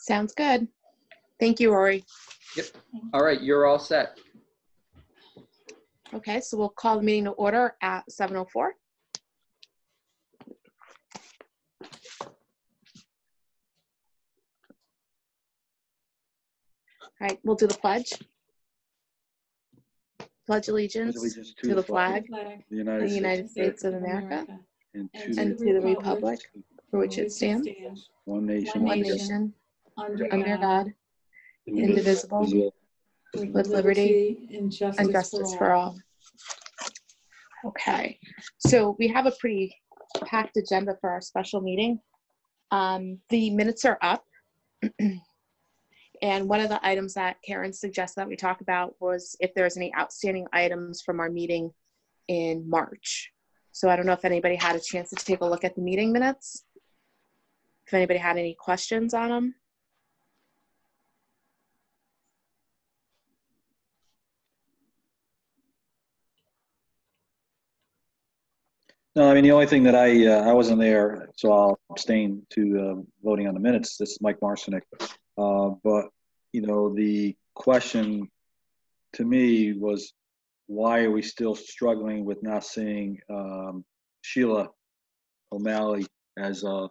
Sounds good. Thank you, Rory. Yep. All right, you're all set. Okay, so we'll call the meeting to order at 7:04. All right, we'll do the pledge. Pledge allegiance to the flag The of the United States of America and and to the republic for which it stands, one nation, one nation, under God, indivisible, with liberty and justice for all. Okay, so we have a pretty packed agenda for our special meeting. The minutes are up. And one of the items that Karen suggested that we talk about was if there's any outstanding items from our meeting in March. So I don't know if anybody had a chance to take a look at the meeting minutes. If anybody had any questions on them. No, I mean, the only thing that I wasn't there, so I'll abstain to voting on the minutes. This is Mike Marcinek. But, you know, the question to me was, why are we still struggling with not seeing Sheila O'Malley as our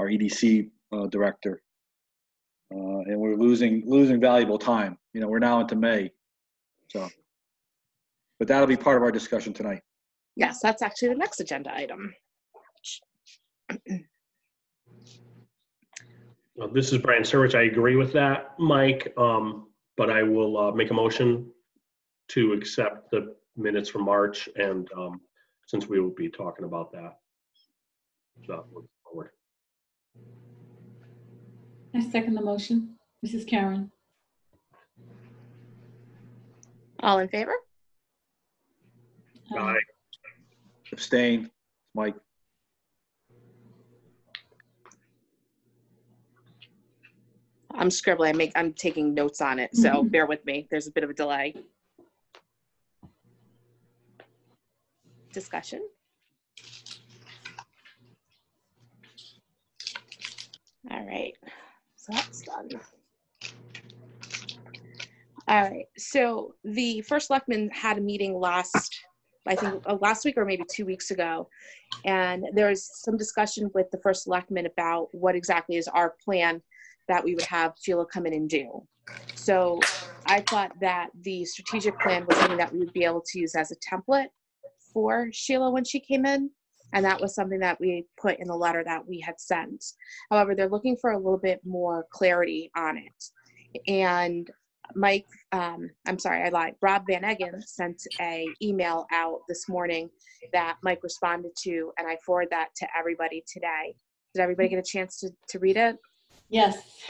EDC director? And we're losing valuable time. You know, we're now into May. So, but that'll be part of our discussion tonight. Yes, that's actually the next agenda item. This is Brian Surwich. I agree with that, Mike, but I will make a motion to accept the minutes from March, and since we will be talking about that. So, look forward. I second the motion. Mrs. Karen. All in favor? Aye. Abstain, Mike. I'm scribbling. I'm taking notes on it, so bear with me. There's a bit of a delay. Discussion. All right, so that's done. All right, so the first selectman had a meeting last week or maybe 2 weeks ago, and there's some discussion with the first selectman about what exactly is our plan that we would have Sheila come in and do. So I thought that the strategic plan was something that we would be able to use as a template for Sheila when she came in, and that was something that we put in the letter that we had sent. However, they're looking for a little bit more clarity on it. And Mike, I'm sorry, I lied. Rob Van Eggen sent a email out this morning that Mike responded to, and I forwarded that to everybody today. Did everybody get a chance to read it? Yes.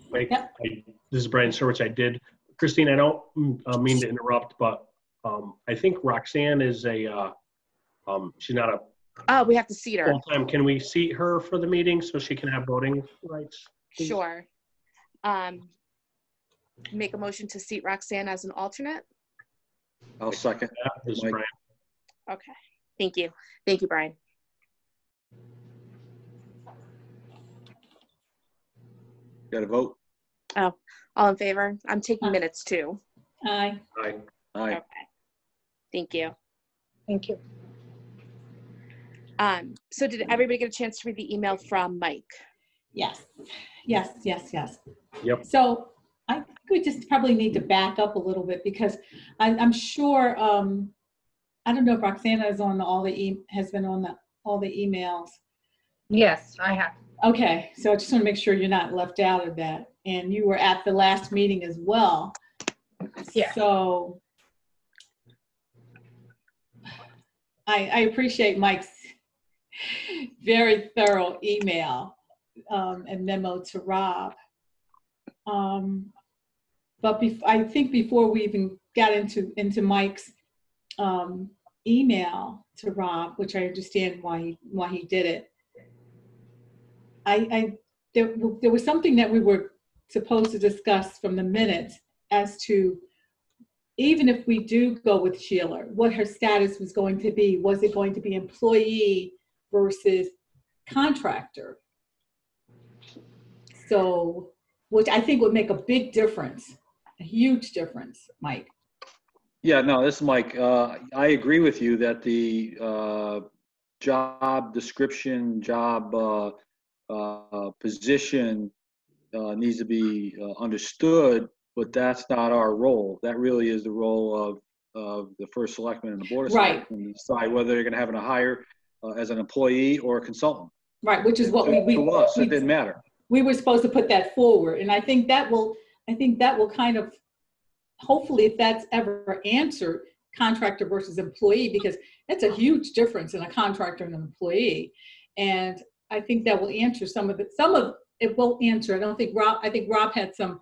Mike, Yep. this is Brian Surwich. I did. Christine, I don't mean to interrupt, but I think Roxanne is she's not a Oh, we have to seat her. full-time. Can we seat her for the meeting so she can have voting rights? Please? Sure. Make a motion to seat Roxanne as an alternate. I'll second. Yeah, this is Mike. Brian. Okay. Thank you. Thank you, Brian. Got to vote? Oh, all in favor? I'm taking Aye. minutes too. Aye. Aye. Aye. Okay. Thank you. Thank you. So did everybody get a chance to read the email from Mike? Yes. Yep. So I think we just probably need to back up a little bit, because I'm sure, I don't know if Roxana is on has been on all the emails. Yes, I have. Okay, so I just want to make sure you're not left out of that. And you were at the last meeting as well. Yeah. So I appreciate Mike's very thorough email and memo to Rob. But I think before we even got into Mike's email to Rob, which I understand why he did it, there was something that we were supposed to discuss from the minutes as to, even if we do go with Sheila, what her status was going to be. Was it going to be employee versus contractor? So which I think would make a big difference, a huge difference, Mike. Yeah, no, this is Mike. I agree with you that the job description, job position needs to be understood, but that's not our role. That really is the role of the first selectman and the board of Right. selectmen to decide whether they're going to have a hire as an employee or a consultant. Right, which is what To us, it didn't matter. we were supposed to put that forward. And I think that will kind of, hopefully, if that's ever answered, contractor versus employee, because that's a huge difference in a contractor and an employee. And I think that will answer some of it will answer. I think Rob had some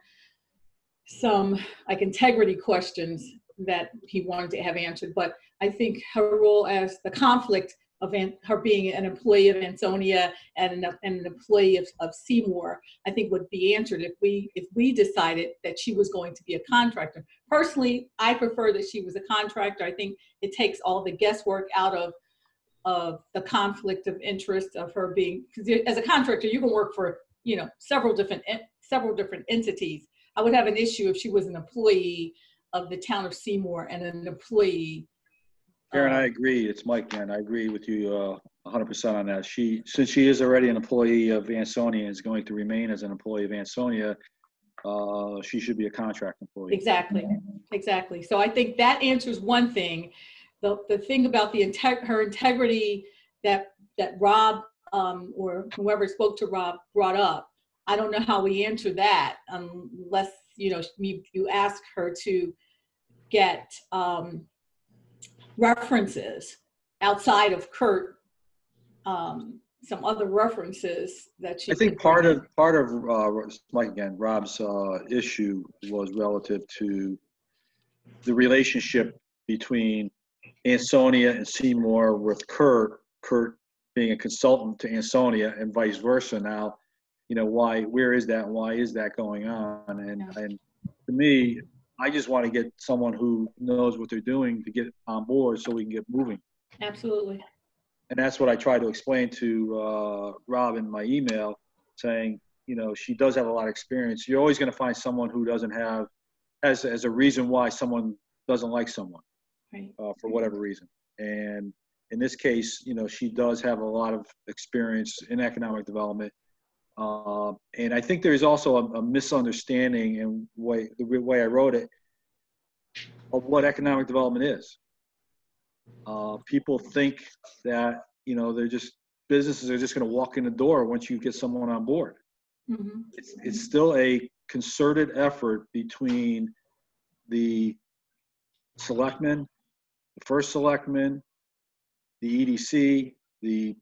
like integrity questions that he wanted to have answered, but I think her role as the conflict of her being an employee of Ansonia and an employee of Seymour, I think would be answered if we decided that she was going to be a contractor. Personally, I prefer that she was a contractor. I think it takes all the guesswork out of the conflict of interest of her being, because as a contractor, you can work for, several different entities. I would have an issue if she was an employee of the town of Seymour and an employee. Karen, I agree. It's Mike, man. I agree with you 100% on that. Since she is already an employee of Ansonia and is going to remain as an employee of Ansonia, she should be a contract employee. Exactly. So I think that answers one thing. The thing about her integrity that Rob or whoever spoke to Rob brought up, I don't know how we answer that unless you ask her to get references outside of Kurt, some other references that she. I think part of Mike again, Rob's issue was relative to the relationship between Ansonia and Seymour with Kurt being a consultant to Ansonia and vice versa. Now, where is that? Why is that going on? And to me, I just want to get someone who knows what they're doing to get on board so we can get moving. Absolutely. And that's what I tried to explain to Rob in my email, saying, she does have a lot of experience. You're always going to find someone who doesn't have, as a reason why someone doesn't like someone, right, for whatever reason. And in this case, she does have a lot of experience in economic development. And I think there's also a misunderstanding in the way I wrote it of what economic development is. People think that, businesses are just going to walk in the door once you get someone on board. Mm-hmm. It's still a concerted effort between the selectmen, the first selectman, the EDC, the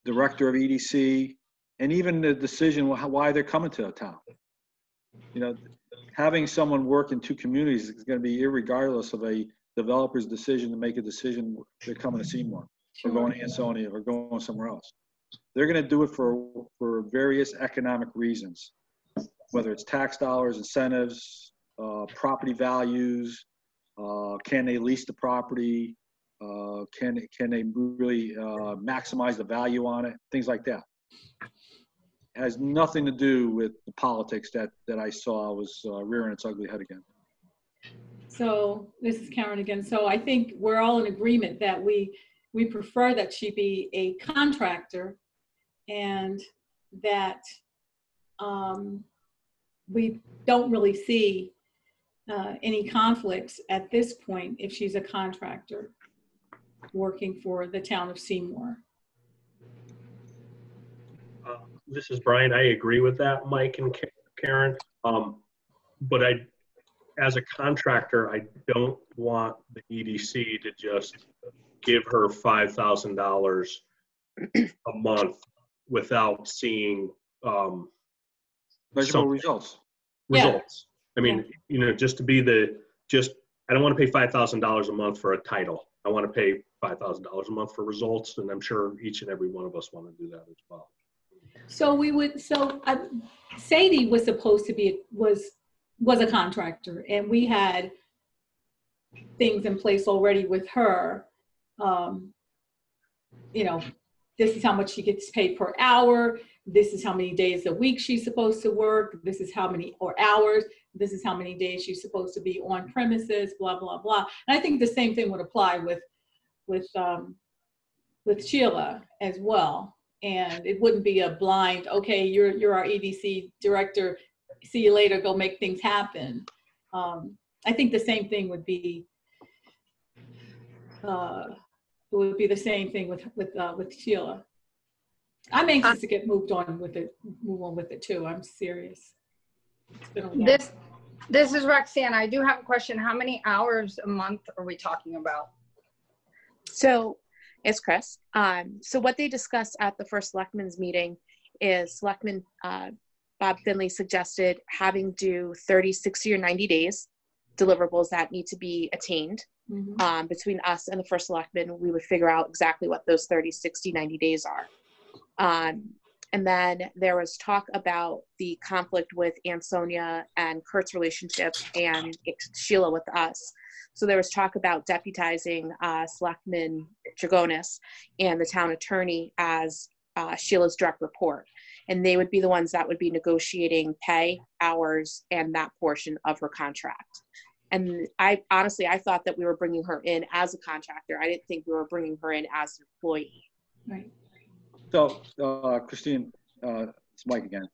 director of EDC, and even the decision why they're coming to a town. Having someone work in two communities is going to be irregardless of a developer's decision to make a decision they're coming to Seymour or going to Ansonia or going somewhere else. They're going to do it for various economic reasons, whether it's tax dollars, incentives, property values, can they lease the property, can they really maximize the value on it, things like that. It has nothing to do with the politics that I saw was rearing its ugly head again. So this is Karen again. So I think we're all in agreement that we prefer that she be a contractor, and that we don't really see any conflicts at this point if she's a contractor working for the town of Seymour. This is Brian. I agree with that, Mike and Karen. But as a contractor, I don't want the EDC to just give her $5,000 a month without seeing measurable results. Yeah. I mean, just to be I don't want to pay $5,000 a month for a title. I want to pay $5,000 a month for results, and I'm sure each and every one of us want to do that as well. So Sadie was supposed to be was a contractor, and we had things in place already with her. This is how much she gets paid per hour. this is how many days a week she's supposed to work, this is how many or hours, this is how many days she's supposed to be on premises, blah, blah, blah. And I think the same thing would apply with Sheila as well. And it wouldn't be a blind, okay, you're our EDC director, see you later, go make things happen. I think the same thing would be, it would be the same thing with Sheila. I'm anxious to get move on with it too. I'm serious. It's been a while. This is Roxanne. I do have a question. How many hours a month are we talking about? So it's Chris. So what they discussed at the first selectmen's meeting is Selectman Bob Finley suggested having due 30, 60, or 90 days deliverables that need to be attained. Mhm. Between us and the first selectman, we would figure out exactly what those 30, 60, 90 days are. And then there was talk about the conflict with Ansonia and Kurt's relationship and Sheila with us. So there was talk about deputizing Selectman Dragonis and the town attorney as Sheila's direct report. And they would be the ones that would be negotiating pay, hours, and that portion of her contract. And I thought that we were bringing her in as a contractor. I didn't think we were bringing her in as an employee. Right. So, Christine, it's Mike again.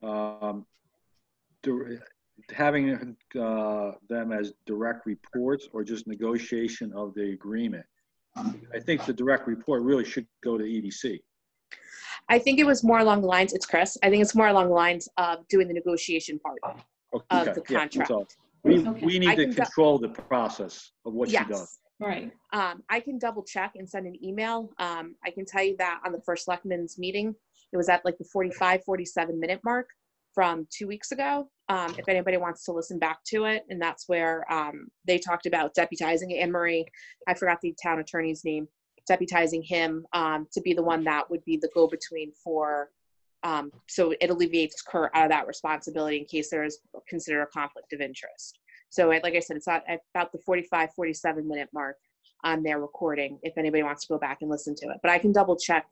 Having them as direct reports or just negotiation of the agreement? I think the direct report really should go to EDC. I think it was more along the lines, it's Chris, I think it's more along the lines of doing the negotiation part of the contract. So we need I to can control the process of what she does. Yes. Right. I can double check and send an email. I can tell you that on the first selectmen's meeting, it was at like the 45, 47 minute mark from 2 weeks ago. If anybody wants to listen back to it, and that's where they talked about deputizing Anne Marie. I forgot the town attorney's name. Deputizing him to be the one that would be the go-between for, so it alleviates Kurt out of that responsibility in case there is considered a conflict of interest. So like I said, it's at about the 45, 47 minute mark on their recording if anybody wants to go back and listen to it. But I can double check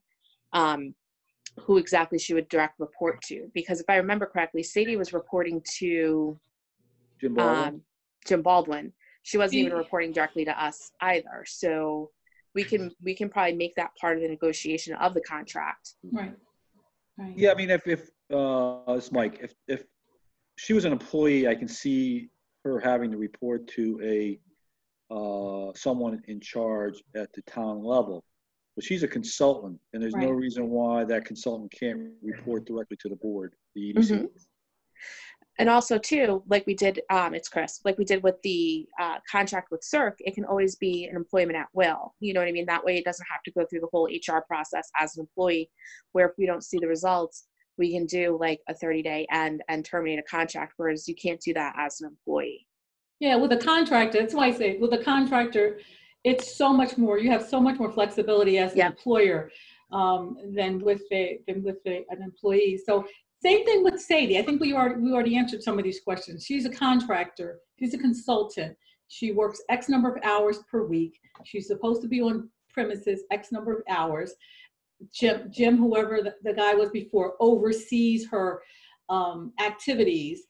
who exactly she would direct report to, because if I remember correctly, Sadie was reporting to Jim Baldwin? Jim Baldwin. She wasn't even reporting directly to us either. So we can probably make that part of the negotiation of the contract. Right. Right. Yeah, I mean, if it's Mike, if she was an employee, I can see her having to report to a someone in charge at the town level. But she's a consultant, and there's no Right. reason why that consultant can't report directly to the board, the EDC. Mhm. And also too, like we did, it's Chris, like we did with the contract with CERC, it can always be an employment at will. You know what I mean? That way it doesn't have to go through the whole HR process as an employee, where if we don't see the results, we can do like a 30-day and terminate a contract, whereas you can't do that as an employee. Yeah, with a contractor, that's why I say with a contractor, it's so much more. You have so much more flexibility as an Yeah. employer than with an employee. So same thing with Sadie. I think we already answered some of these questions. She's a contractor. She's a consultant. She works X number of hours per week. She's supposed to be on premises X number of hours. Jim, whoever the guy was before, oversees her activities.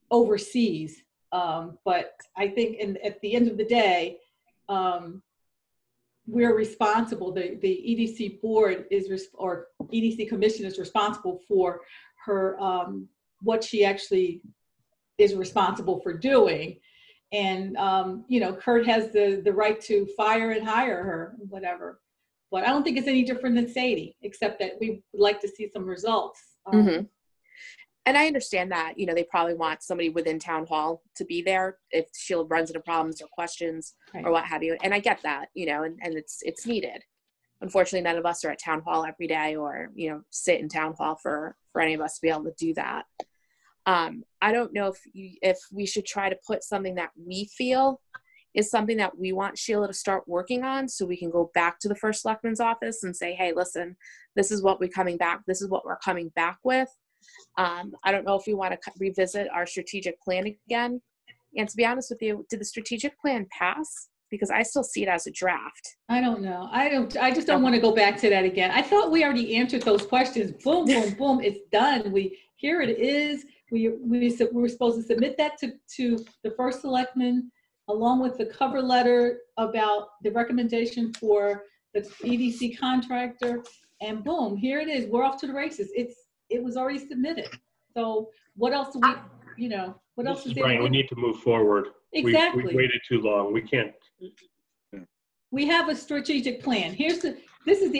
Oversees. But I think at the end of the day, we're responsible. The EDC board or EDC commission is responsible for her, what she actually is responsible for doing. And, Kurt has the right to fire and hire her, whatever. But I don't think it's any different than Sadie, except that we would like to see some results. Mhm. And I understand that, they probably want somebody within town hall to be there if Sheila runs into problems or questions Right. or what have you. And I get that, and it's needed. Unfortunately, none of us are at town hall every day or, sit in town hall for any of us to be able to do that. I don't know if we should try to put something that we feel is something that we want Sheila to start working on, so we can go back to the first selectman's office and say, hey, listen, this is what we're coming back with. I don't know if we want to revisit our strategic plan again. And to be honest with you, did the strategic plan pass? because I still see it as a draft. I don't know. I just don't want to go back to that again. I thought we already answered those questions. Boom, boom, boom. It's done. Here it is. We were supposed to submit that to the first selectman along with the cover letter about the recommendation for the EDC contractor, and boom, here it is. We're off to the races. It was already submitted. So what else do we, what else is there? Brian, we need to move forward. Exactly. We waited too long. We can't. We have a strategic plan. This is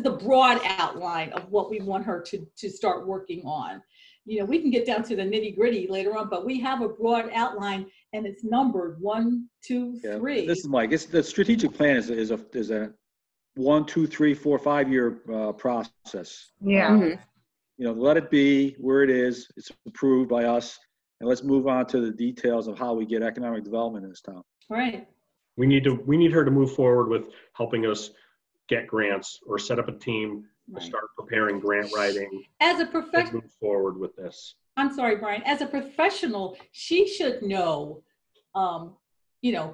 the broad outline of what we want her to start working on. We can get down to the nitty gritty later on, but we have a broad outline and it's numbered 1, 2, 3. Yeah, this is Mike. The strategic plan is a 1, 2, 3, 4, 5 year process. Yeah. Let it be where it is. It's approved by us, and let's move on to the details of how we get economic development in this town. Right. We need her to move forward with helping us get grants or set up a team to start preparing grant writing. As a professional, move forward with this. I'm sorry, Brian. As a professional, she should know.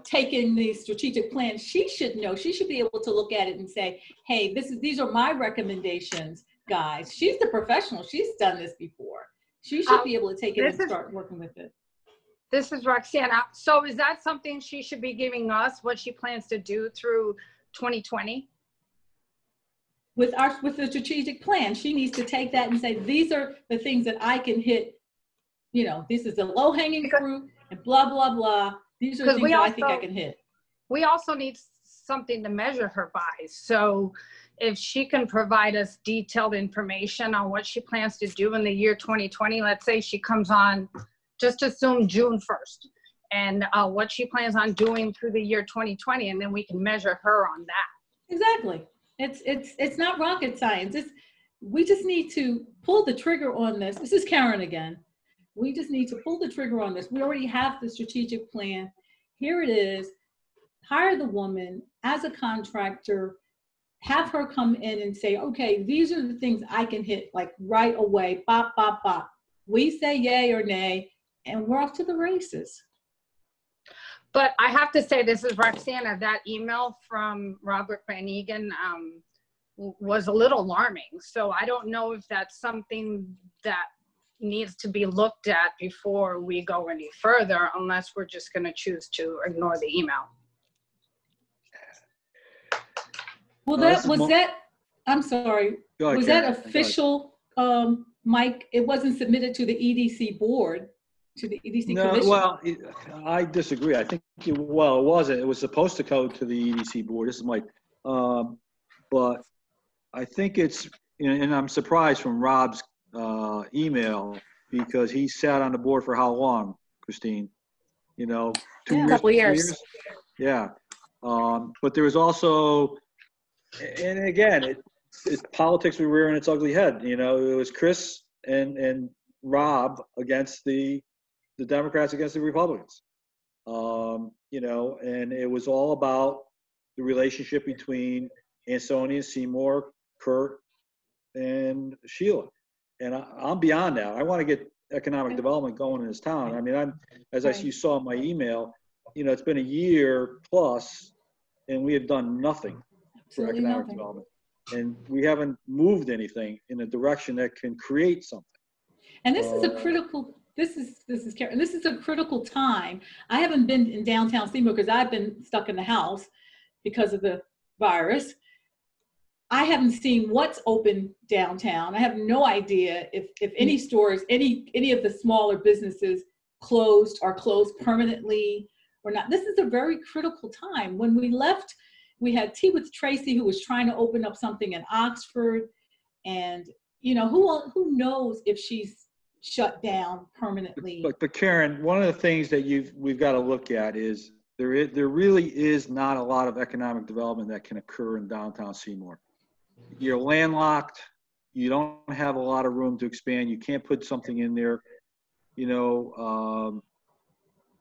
Taking the strategic plan, she should know. She should be able to look at it and say, "Hey, these are my recommendations, guys." She's the professional. She's done this before. She should be able to take it and start working with it. This is Roxanna. So is that something she should be giving us, what she plans to do through 2020? With the strategic plan, she needs to take that and say, these are the things that I can hit. This is the low hanging fruit and blah, blah, blah. These are the things that I think I can hit. We also need something to measure her by. So if she can provide us detailed information on what she plans to do in the year 2020, let's say she comes on, just assume June 1st, and what she plans on doing through the year 2020, and then we can measure her on that. Exactly. It's not rocket science. We just need to pull the trigger on this. This is Karen again. We just need to pull the trigger on this. We already have the strategic plan. Here it is. Hire the woman as a contractor, have her come in and say, okay, these are the things I can hit like right away, bop, bop, bop. We say yay or nay, and we're off to the races. But I have to say, this is Roxanna, that email from Robert Van Egan was a little alarming. So I don't know if that's something that needs to be looked at before we go any further, unless we're just going to choose to ignore the email. Well, I'm sorry. Go ahead, was Karen. that official, Mike? It wasn't submitted to the EDC board, to the EDC commission? Well, I disagree. I think, it wasn't. It was supposed to go to the EDC board. This is Mike. But I think it's, and I'm surprised from Rob's email, because he sat on the board for how long, Christine? 2 years? A couple years. Yeah. But there was also, and again, it's politics were rearing its ugly head. It was Chris and Rob against the Democrats against the Republicans. And it was all about the relationship between Ansonia, Seymour, Kurt, and Sheila. And I'm beyond that. I want to get economic development going in this town. I mean, you saw in my email, it's been a year plus, and we have done nothing for economic development. And we haven't moved anything in a direction that can create something. And this is a critical, this is Karen, this is a critical time. I haven't been in downtown Seymour because I've been stuck in the house because of the virus. I haven't seen what's open downtown. I have no idea if any stores, any of the smaller businesses are closed permanently or not. This is a very critical time. When we left, we had tea with Tracy, who was trying to open up something in Oxford. And, who knows if she's shut down permanently. But Karen, one of the things that we've got to look at is there really is not a lot of economic development that can occur in downtown Seymour. You're landlocked. You don't have a lot of room to expand. You can't put something in there.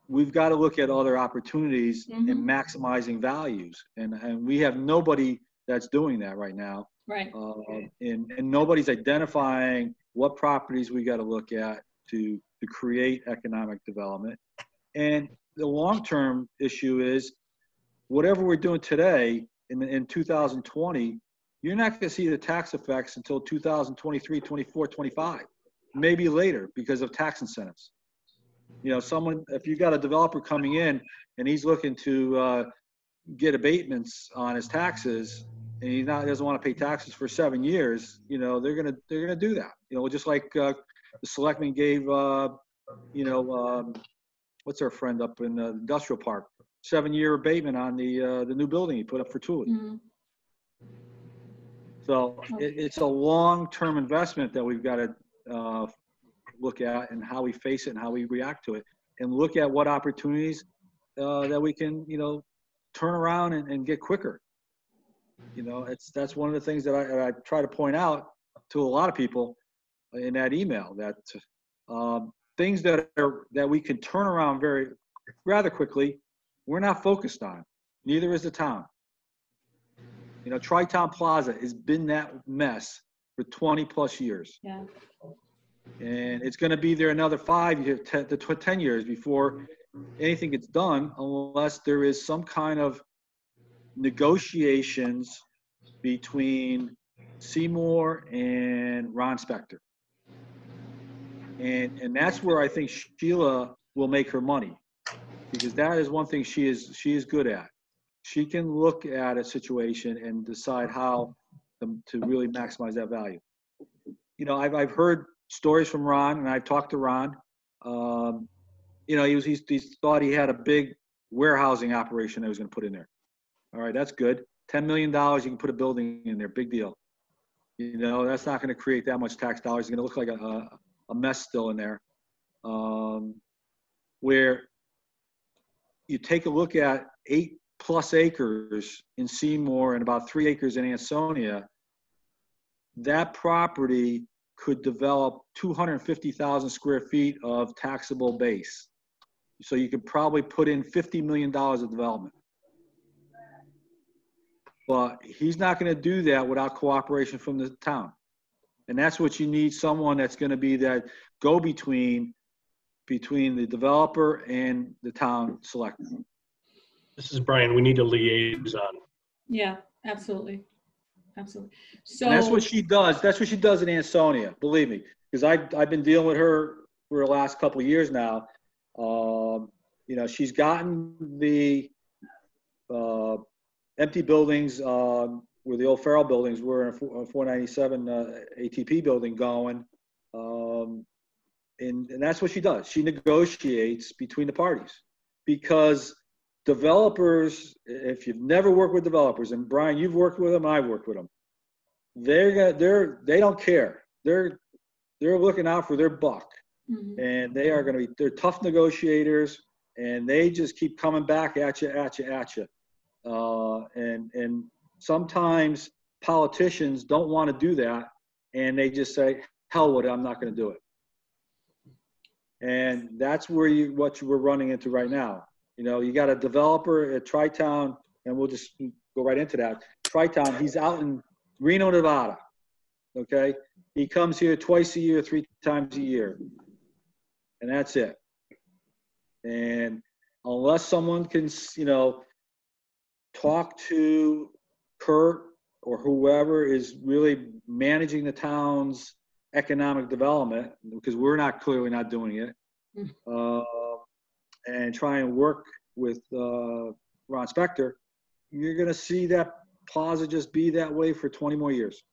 We've got to look at other opportunities and maximizing values. And we have nobody that's doing that right now. Right. And nobody's identifying what properties we got to look at to create economic development. And the long-term issue is, whatever we're doing today in 2020, you're not going to see the tax effects until 2023, 24, 25, maybe later because of tax incentives. You know, if you got a developer coming in and he's looking to get abatements on his taxes, and he doesn't want to pay taxes for 7 years, you know, they're gonna do that. You know, just like the selectmen gave, you know, what's our friend up in the industrial park, 7-year abatement on the new building he put up for Thule. Mhm. So it's a long-term investment that we've got to look at, and how we face it and how we react to it, and look at what opportunities that we can, you know, turn around and get quicker. You know, that's one of the things that I try to point out to a lot of people in that email, that things that we can turn around rather quickly, we're not focused on. Neither is the town. You know, Tri-Town Plaza has been that mess for 20 plus years. Yeah. And it's going to be there another 5 years, 10 years before anything gets done, unless there is some kind of negotiations between Seymour and Ron Spector. And that's where I think Sheila will make her money, because that is one thing she is good at. She can look at a situation and decide how to really maximize that value. You know, I've heard stories from Ron, and I've talked to Ron. You know, he thought he had a big warehousing operation that he was going to put in there. All right, that's good. $10 million, you can put a building in there, big deal. You know, that's not going to create that much tax dollars. It's going to look like a mess still in there. Where you take a look at 8+ acres in Seymour and about 3 acres in Ansonia, that property could develop 250,000 square feet of taxable base. So you could probably put in $50 million of development. But he's not going to do that without cooperation from the town. And that's what you need, someone that's going to be that go-between between the developer and the town selectmen. This is Brian. We need a liaison. Yeah, absolutely. Absolutely. So And that's what she does. That's what she does in Ansonia, believe me, because I've been dealing with her for the last couple of years now. You know, she's gotten the empty buildings where the old Farrell buildings were in 497 ATP building going. And that's what she does. She negotiates between the parties, because developers, if you've never worked with developers, and Brian, you've worked with them, I've worked with them, they don't care. They're looking out for their buck. Mhm. And they're tough negotiators, and they just keep coming back at you. And sometimes politicians don't want to do that, and they just say, hell with it, I'm not going to do it. And that's what we're running into right now. You know, you got a developer at Tri-Town, and we'll just go right into that. Tri-Town, he's out in Reno, Nevada. Okay? He comes here twice a year, 3 times a year. And that's it. And unless someone can, you know, talk to Kurt or whoever is really managing the town's economic development, because we're clearly not doing it, and try and work with Ron Spector, you're going to see that plaza just be that way for 20 more years.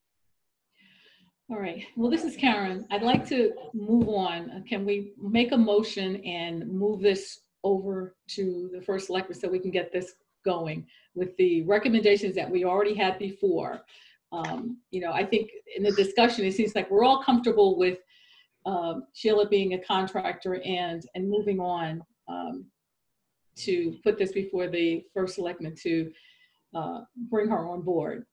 All right. Well, this is Karen. I'd like to move on. Can we make a motion and move this over to the first selectman so we can get this going with the recommendations that we already had before? You know, I think in the discussion, it seems like we're all comfortable with Sheila being a contractor and moving on to put this before the first selectman to bring her on board.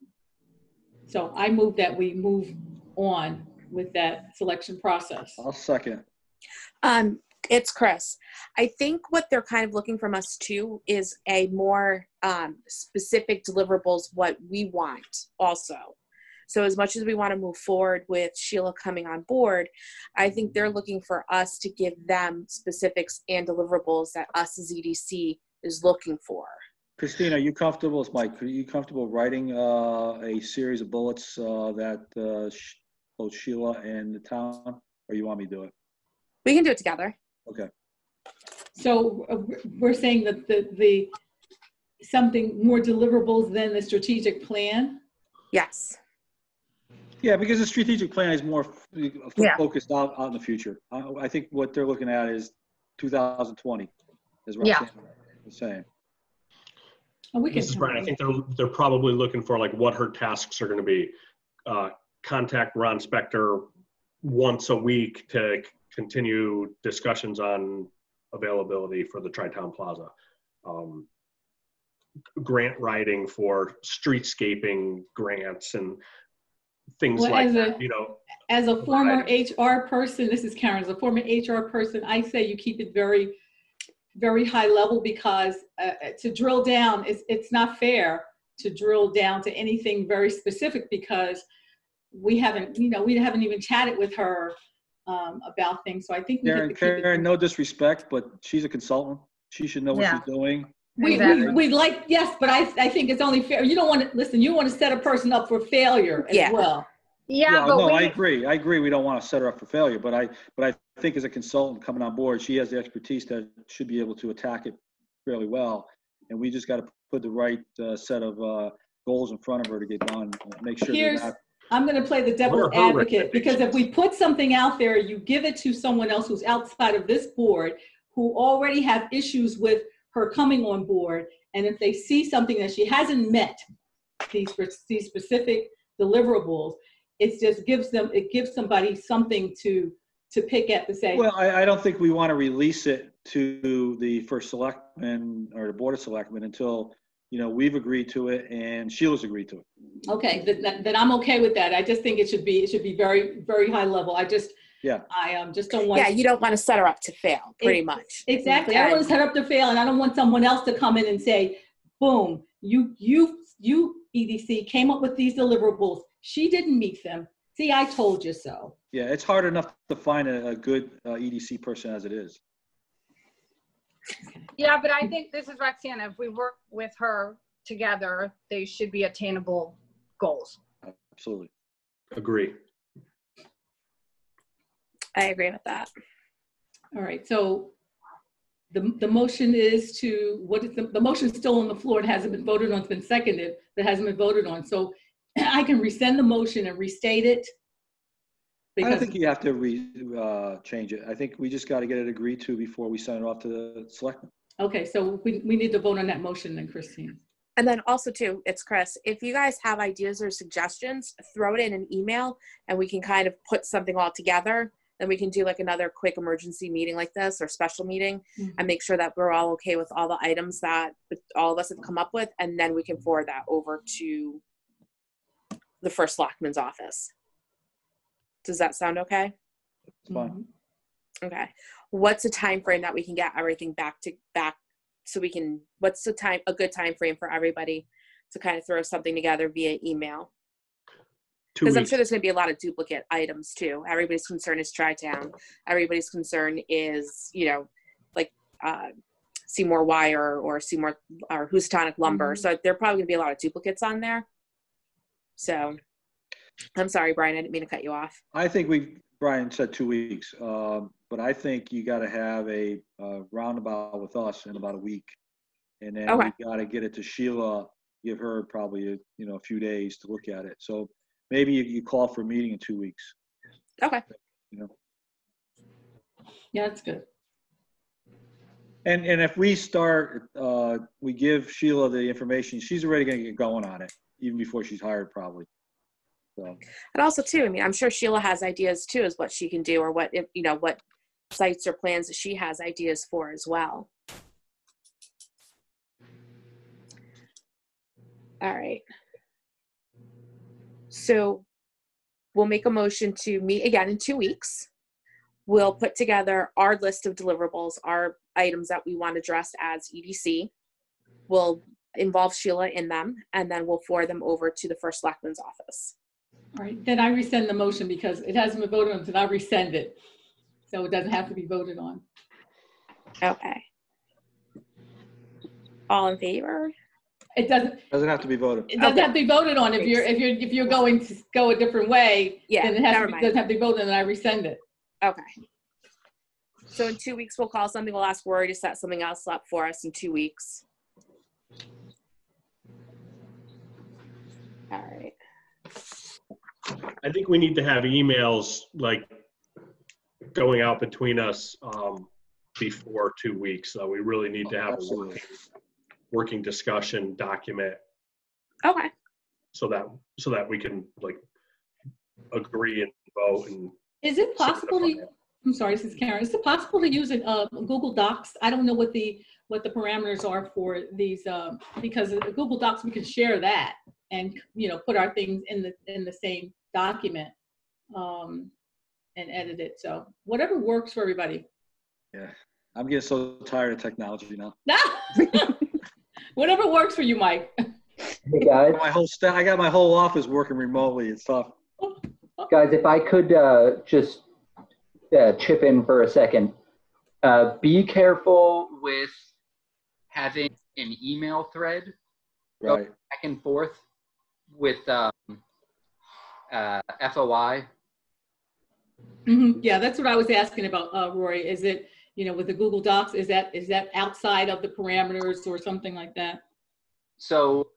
So I move that we move on with that selection process. I'll second. It's Chris. I think what they're kind of looking from us too is a more specific deliverables, what we want also. So as much as we want to move forward with Sheila coming on board, I think they're looking for us to give them specifics and deliverables that us as EDC is looking for. Christine, are you comfortable, it's Mike, are you comfortable writing a series of bullets that both Sheila and the town, or you want me to do it? We can do it together. Okay. So we're saying that the something more deliverables than the strategic plan? Yes. Yeah, because the strategic plan is more Yeah. focused out in the future. I think what they're looking at is 2020, as Yeah. Roxanne was saying. Oh, we can. Mrs. Bryan, I think they're probably looking for like what her tasks are going to be. Contact Ron Spector once a week to continue discussions on availability for the Tri-Town Plaza. Grant writing for streetscaping grants and things Well, like that, you know. As a former HR person, this is Karen, as a former HR person, I say you keep it very, very high level, because to drill down, it's not fair to drill down to anything very specific, because we haven't even chatted with her about things. So I think we have to keep Karen, it. no disrespect, but she's a consultant. She should know what she's doing. We like, yes, but I think it's only fair. You don't want to, listen, you want to set a person up for failure as well. Yeah, No, but I agree. I agree. We don't want to set her up for failure, but I think as a consultant coming on board, she has the expertise that should be able to attack it fairly well. And we just got to put the right set of goals in front of her to get done. And make sure they're not. I'm going to play the devil's advocate, because if we put something out there, you give it to someone else who's outside of this board, who already have issues with her coming on board, and if they see something that she hasn't met, these specific deliverables, it just gives somebody something to pick at, to say. Well, I don't think we want to release it to the first selectman or the board of selectmen until, you know, we've agreed to it and Sheila's agreed to it. Okay, then I'm okay with that. I just think it should be very, very high level. I just don't want. Yeah, you don't want to set her up to fail, pretty much. Exactly. I don't want to set her up to fail, and I don't want someone else to come in and say, boom, you EDC came up with these deliverables. She didn't meet them. See, I told you so. Yeah, it's hard enough to find a good EDC person as it is. Yeah, but I think this is Roxanna. If we work with her together, they should be attainable goals. Absolutely. Agree. I agree with that. All right, so the motion is to, what is the motion's still on the floor. It hasn't been voted on. It's been seconded, but it hasn't been voted on. So I can rescind the motion and restate it. I don't think you have to change it. I think we just got to get it agreed to before we send it off to the selectmen. Okay, so we need to vote on that motion then, Christine. And then also too, it's Chris, if you guys have ideas or suggestions, throw it in an email and we can kind of put something all together. Then we can do like another quick emergency meeting like this or special meeting and make sure that we're all okay with all the items that all of us have come up with. And then we can forward that over to the first selectman's office. Does that sound okay? It's fine. Okay. What's a time frame that we can get everything back so we can, what's a good time frame for everybody to kind of throw something together via email? Because I'm sure there's going to be a lot of duplicate items too. Everybody's concern is Tri-Town. Everybody's concern is, you know, like Seymour Wire or Seymour or Housatonic Lumber. So there are probably going to be a lot of duplicates on there. So I'm sorry, Brian, I didn't mean to cut you off. I think Brian said 2 weeks, but I think you got to have a roundabout with us in about a week. And then we got to get it to Sheila, give her probably a few days to look at it. So maybe you call for a meeting in 2 weeks. Okay. You know. Yeah, that's good. And if we start, we give Sheila the information, she's already going to get going on it, even before she's hired probably. So. And also too, I mean, I'm sure Sheila has ideas too, as what she can do or what sites or plans that she has ideas for as well. All right. So we'll make a motion to meet again in 2 weeks. We'll put together our list of deliverables, our items that we want addressed as EDC. We'll involve Sheila in them, and then we'll forward them over to the first selectman's office. All right, then I rescind the motion because it hasn't been voted on, so I rescind it. So it doesn't have to be voted on. Okay. All in favor? It doesn't Doesn't have to be voted. have to be voted on. If you're going to go a different way, Yeah, then never mind. doesn't have to be voted, and I rescind it. Okay. So in 2 weeks, we'll call something. We'll ask Rory to set something else up for us in 2 weeks. All right. I think we need to have emails like going out between us before 2 weeks. So we really need to have a Absolutely. working discussion document Okay. so that we can like agree and vote. And Is it possible to? I'm sorry, this is Karen. Is it possible to use Google Docs? I don't know what the parameters are for these because Google Docs we can share that and put our things in the same document and edit it. So whatever works for everybody. Yeah. I'm getting so tired of technology now. Whatever works for you, Mike. Hey guys, I got my whole office working remotely. It's tough. guys, if I could just chip in for a second. Be careful with having an email thread go Right. back and forth with FOI. Yeah, that's what I was asking about, Rory. Is it, with the Google Docs, is that outside of the parameters or something like that? So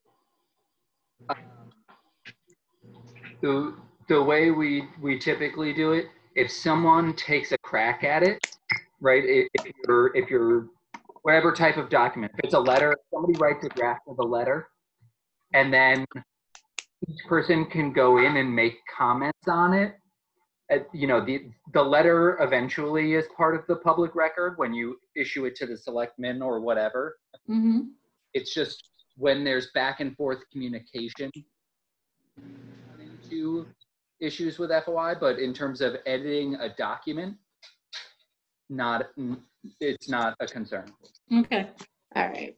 the way we typically do it, if someone takes a crack at it, right? If you're whatever type of document, if it's a letter, somebody writes a draft of a letter, and then each person can go in and make comments on it. The letter eventually is part of the public record when you issue it to the selectmen or whatever. Mm-hmm. It's just when there's back and forth communication into issues with FOI, but in terms of editing a document, it's not a concern. Okay. All right.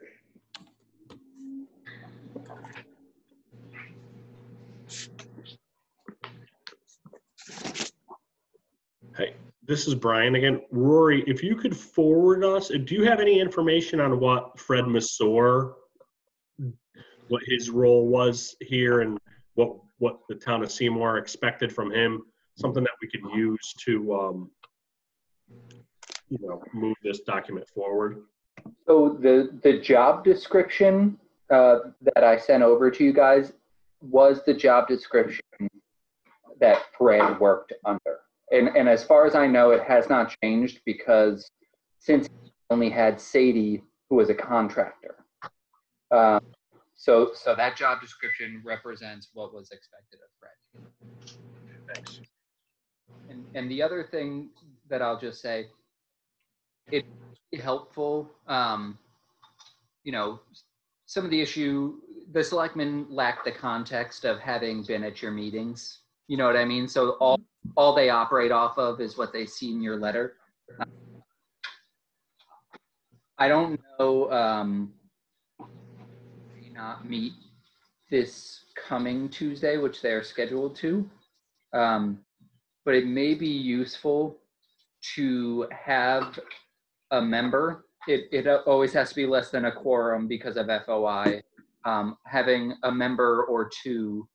hey, this is Brian again. Rory, if you could forward us, do you have any information on what Fred Masor, what his role was here and what the town of Seymour expected from him? Something that we could use to, move this document forward. So the job description that I sent over to you guys was the job description that Fred worked under. And as far as I know, it has not changed because since he only had Sadie, who was a contractor. So that job description represents what was expected of Fred. Thanks. And the other thing that I'll just say, it's helpful, some of the selectmen lack the context of having been at your meetings. You know what I mean? So all they operate off of is what they see in your letter. I don't know, may not meet this coming Tuesday, which they're scheduled to, but it may be useful to have a member. It always has to be less than a quorum because of FOI. Having a member or two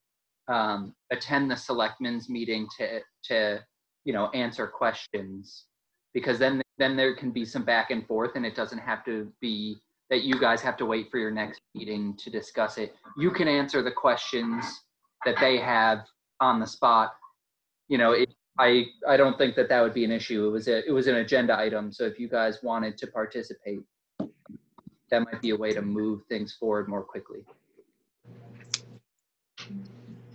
attend the selectmen's meeting to answer questions, because then there can be some back and forth, and it doesn't have to be that you guys have to wait for your next meeting to discuss it. You can answer the questions that they have on the spot. I don't think that would be an issue. It was an agenda item, so if you guys wanted to participate, that might be a way to move things forward more quickly.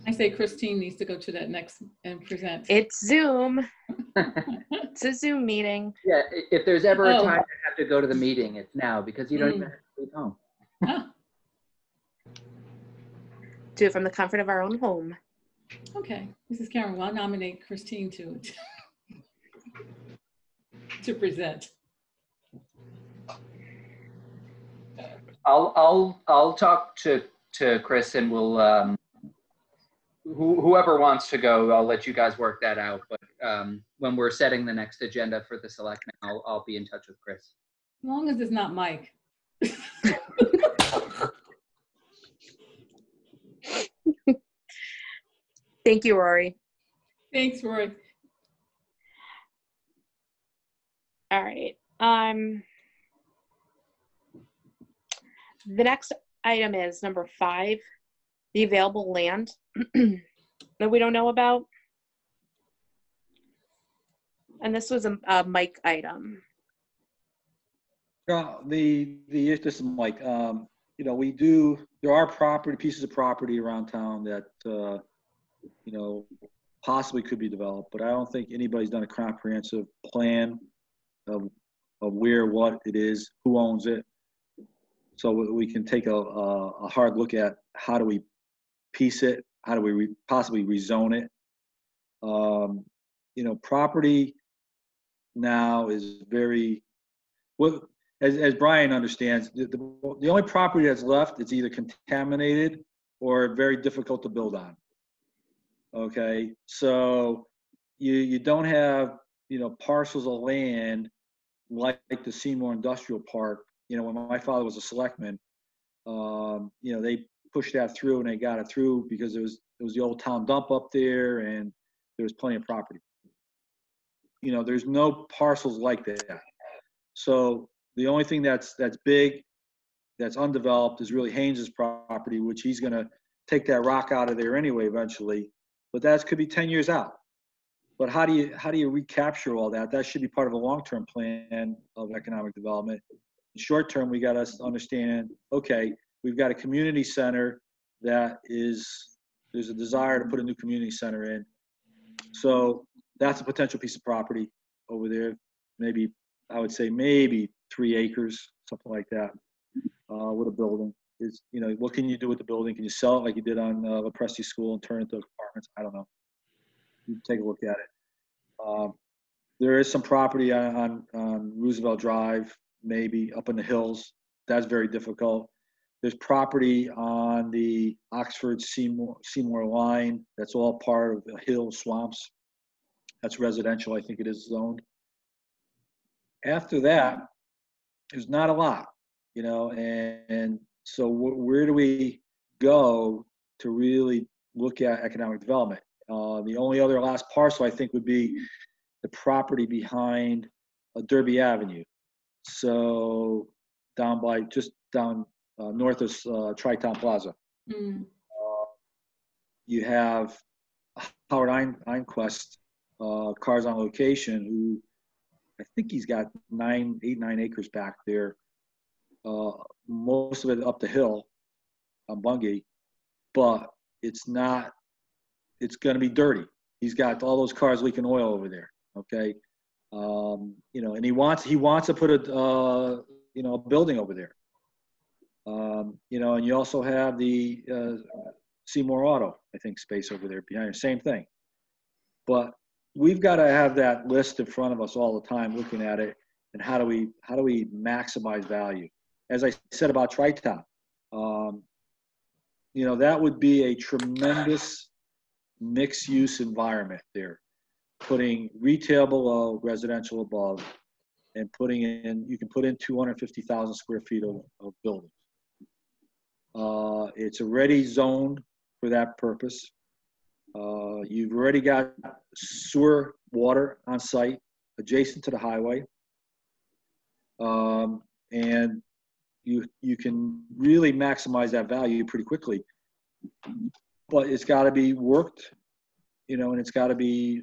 I say Christine needs to go to that next and present. It's Zoom. It's a Zoom meeting. Yeah, if there's ever a time to have to go to the meeting, it's now, because you don't even have to leave home. Do it from the comfort of our own home. Okay, Mrs. Karen, well, I'll nominate Christine to present. I'll talk to Chris, and we'll whoever wants to go, I'll let you guys work that out. But when we're setting the next agenda for the selectmen, I'll be in touch with Chris. As long as it's not Mike. Thank you, Rory. Thanks, Roy. All right. The next item is number 5, the available land that we don't know about. And this was a Mike item. This is Mike. You know, there are pieces of property around town that, you know, possibly could be developed, but I don't think anybody's done a comprehensive plan of where, what it is, who owns it. So we can take a hard look at how do we piece it, how do we possibly rezone it. You know, property now is very, well, as Brian understands, the only property that's left is either contaminated or very difficult to build on. Okay, so you don't have, you know, parcels of land like the Seymour Industrial Park. You know, when my father was a selectman, you know, they pushed that through and they got it through because it was the old town dump up there and there was plenty of property. You know, there's no parcels like that. So the only thing that's big, that's undeveloped is really Haynes's property, which he's gonna take that rock out of there anyway eventually. But that could be 10 years out. But how do you recapture all that? That should be part of a long-term plan of economic development. Short term, we got to understand, okay, we've got a community center there's a desire to put a new community center in. So that's a potential piece of property over there. Maybe, I would say maybe 3 acres, something like that, with a building. Is, you know, what can you do with the building? Can you sell it like you did on La Presti School and turn it into apartments? I don't know. You take a look at it. There is some property on Roosevelt Drive, maybe up in the hills. That's very difficult. There's property on the Oxford Seymour line. That's all part of the hill swamps. That's residential, I think it is zoned. After that, there's not a lot, you know, and so where do we go to really look at economic development? The only other last parcel I think would be the property behind Derby Avenue. So just down north of Tri-Town Plaza. Mm. You have Howard Einquist, Cars on Location, who I think he's got 9 acres back there. Most of it up the hill on Bungay, but it's going to be dirty. He's got all those cars leaking oil over there. Okay. You know, and he wants to put a building over there. You know, and you also have the Seymour Auto, I think, space over there behind it. Same thing. But we've got to have that list in front of us all the time, looking at it, and how do we maximize value? As I said about Tri-Town, you know, that would be a tremendous mixed-use environment there, putting retail below, residential above, and you can put in 250,000 square feet of buildings. It's already zoned for that purpose. You've already got sewer water on site adjacent to the highway. And you can really maximize that value pretty quickly. But it's got to be worked, you know, and it's got to be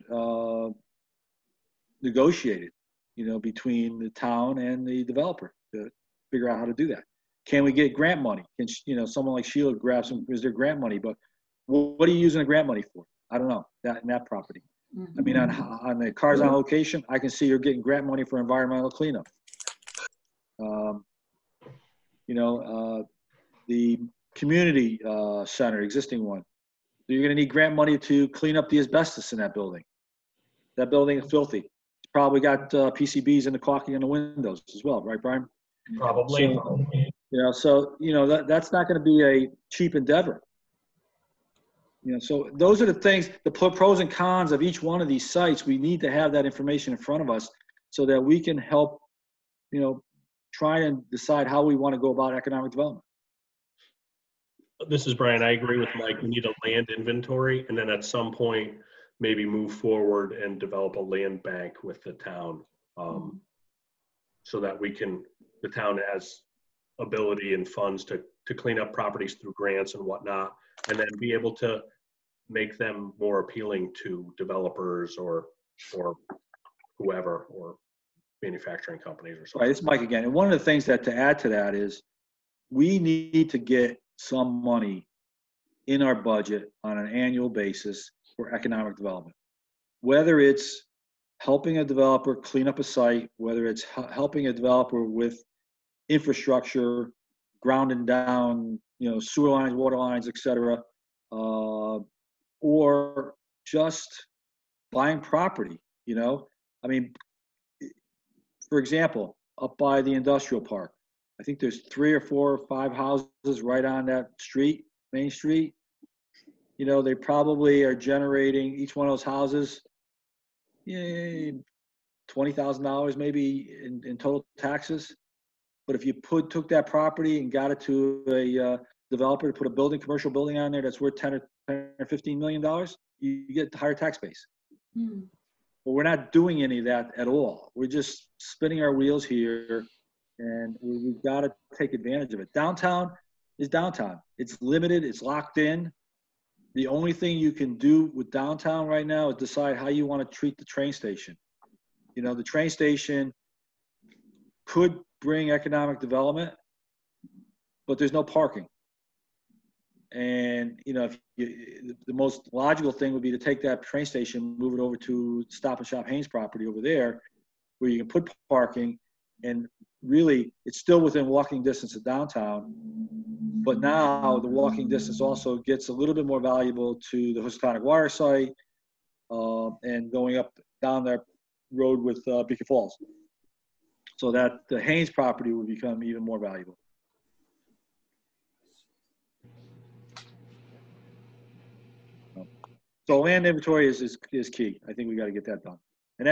negotiated, you know, between the town and the developer to figure out how to do that. Can we get grant money? Can, you know, someone like Sheila grab is there grant money? But what are you using the grant money for? I don't know, in that property. Mm-hmm. I mean, on the Cars on Location, I can see you're getting grant money for environmental cleanup. You know, the community center, existing one, you're going to need grant money to clean up the asbestos in that building. That building is filthy. It's probably got PCBs in the caulking on the windows as well, right, Brian? Probably. So, you know, that's not going to be a cheap endeavor. You know, so those are the things, the pros and cons of each one of these sites. We need to have that information in front of us so that we can help, you know, try and decide how we want to go about economic development. This is Brian. I agree with Mike. We need a land inventory, and then at some point, maybe move forward and develop a land bank with the town, so that the town has ability and funds to clean up properties through grants and whatnot, and then be able to make them more appealing to developers or whoever, or manufacturing companies or Right, something. it's Mike again. And one of the things that to add to that is we need to get some money in our budget on an annual basis for economic development. Whether it's helping a developer clean up a site, whether it's helping a developer with infrastructure, grounding down, sewer lines, water lines, et cetera, or just buying property, I mean, for example, up by the industrial park, I think there's 3 or 4 or 5 houses right on that street, Main Street. They probably are generating, each one of those houses, $20,000 maybe in total taxes. But if you took that property and got it to a developer to put a commercial building on there that's worth $10 or $15 million, you get the higher tax base. But we're not doing any of that at all. We're just spinning our wheels here, and we've got to take advantage of it. Downtown is downtown. It's limited. It's locked in. The only thing you can do with downtown right now is decide how you want to treat the train station. The train station could bring economic development, but there's no parking. And, the most logical thing would be to take that train station, move it over to Stop and Shop Haynes property over there, where you can put parking, and really it's still within walking distance of downtown. But now the walking distance also gets a little bit more valuable to the Housatonic Wire site, and going up down that road with Beacon Falls. So that the Haynes property will become even more valuable. So land inventory is key. I think we got to get that done. And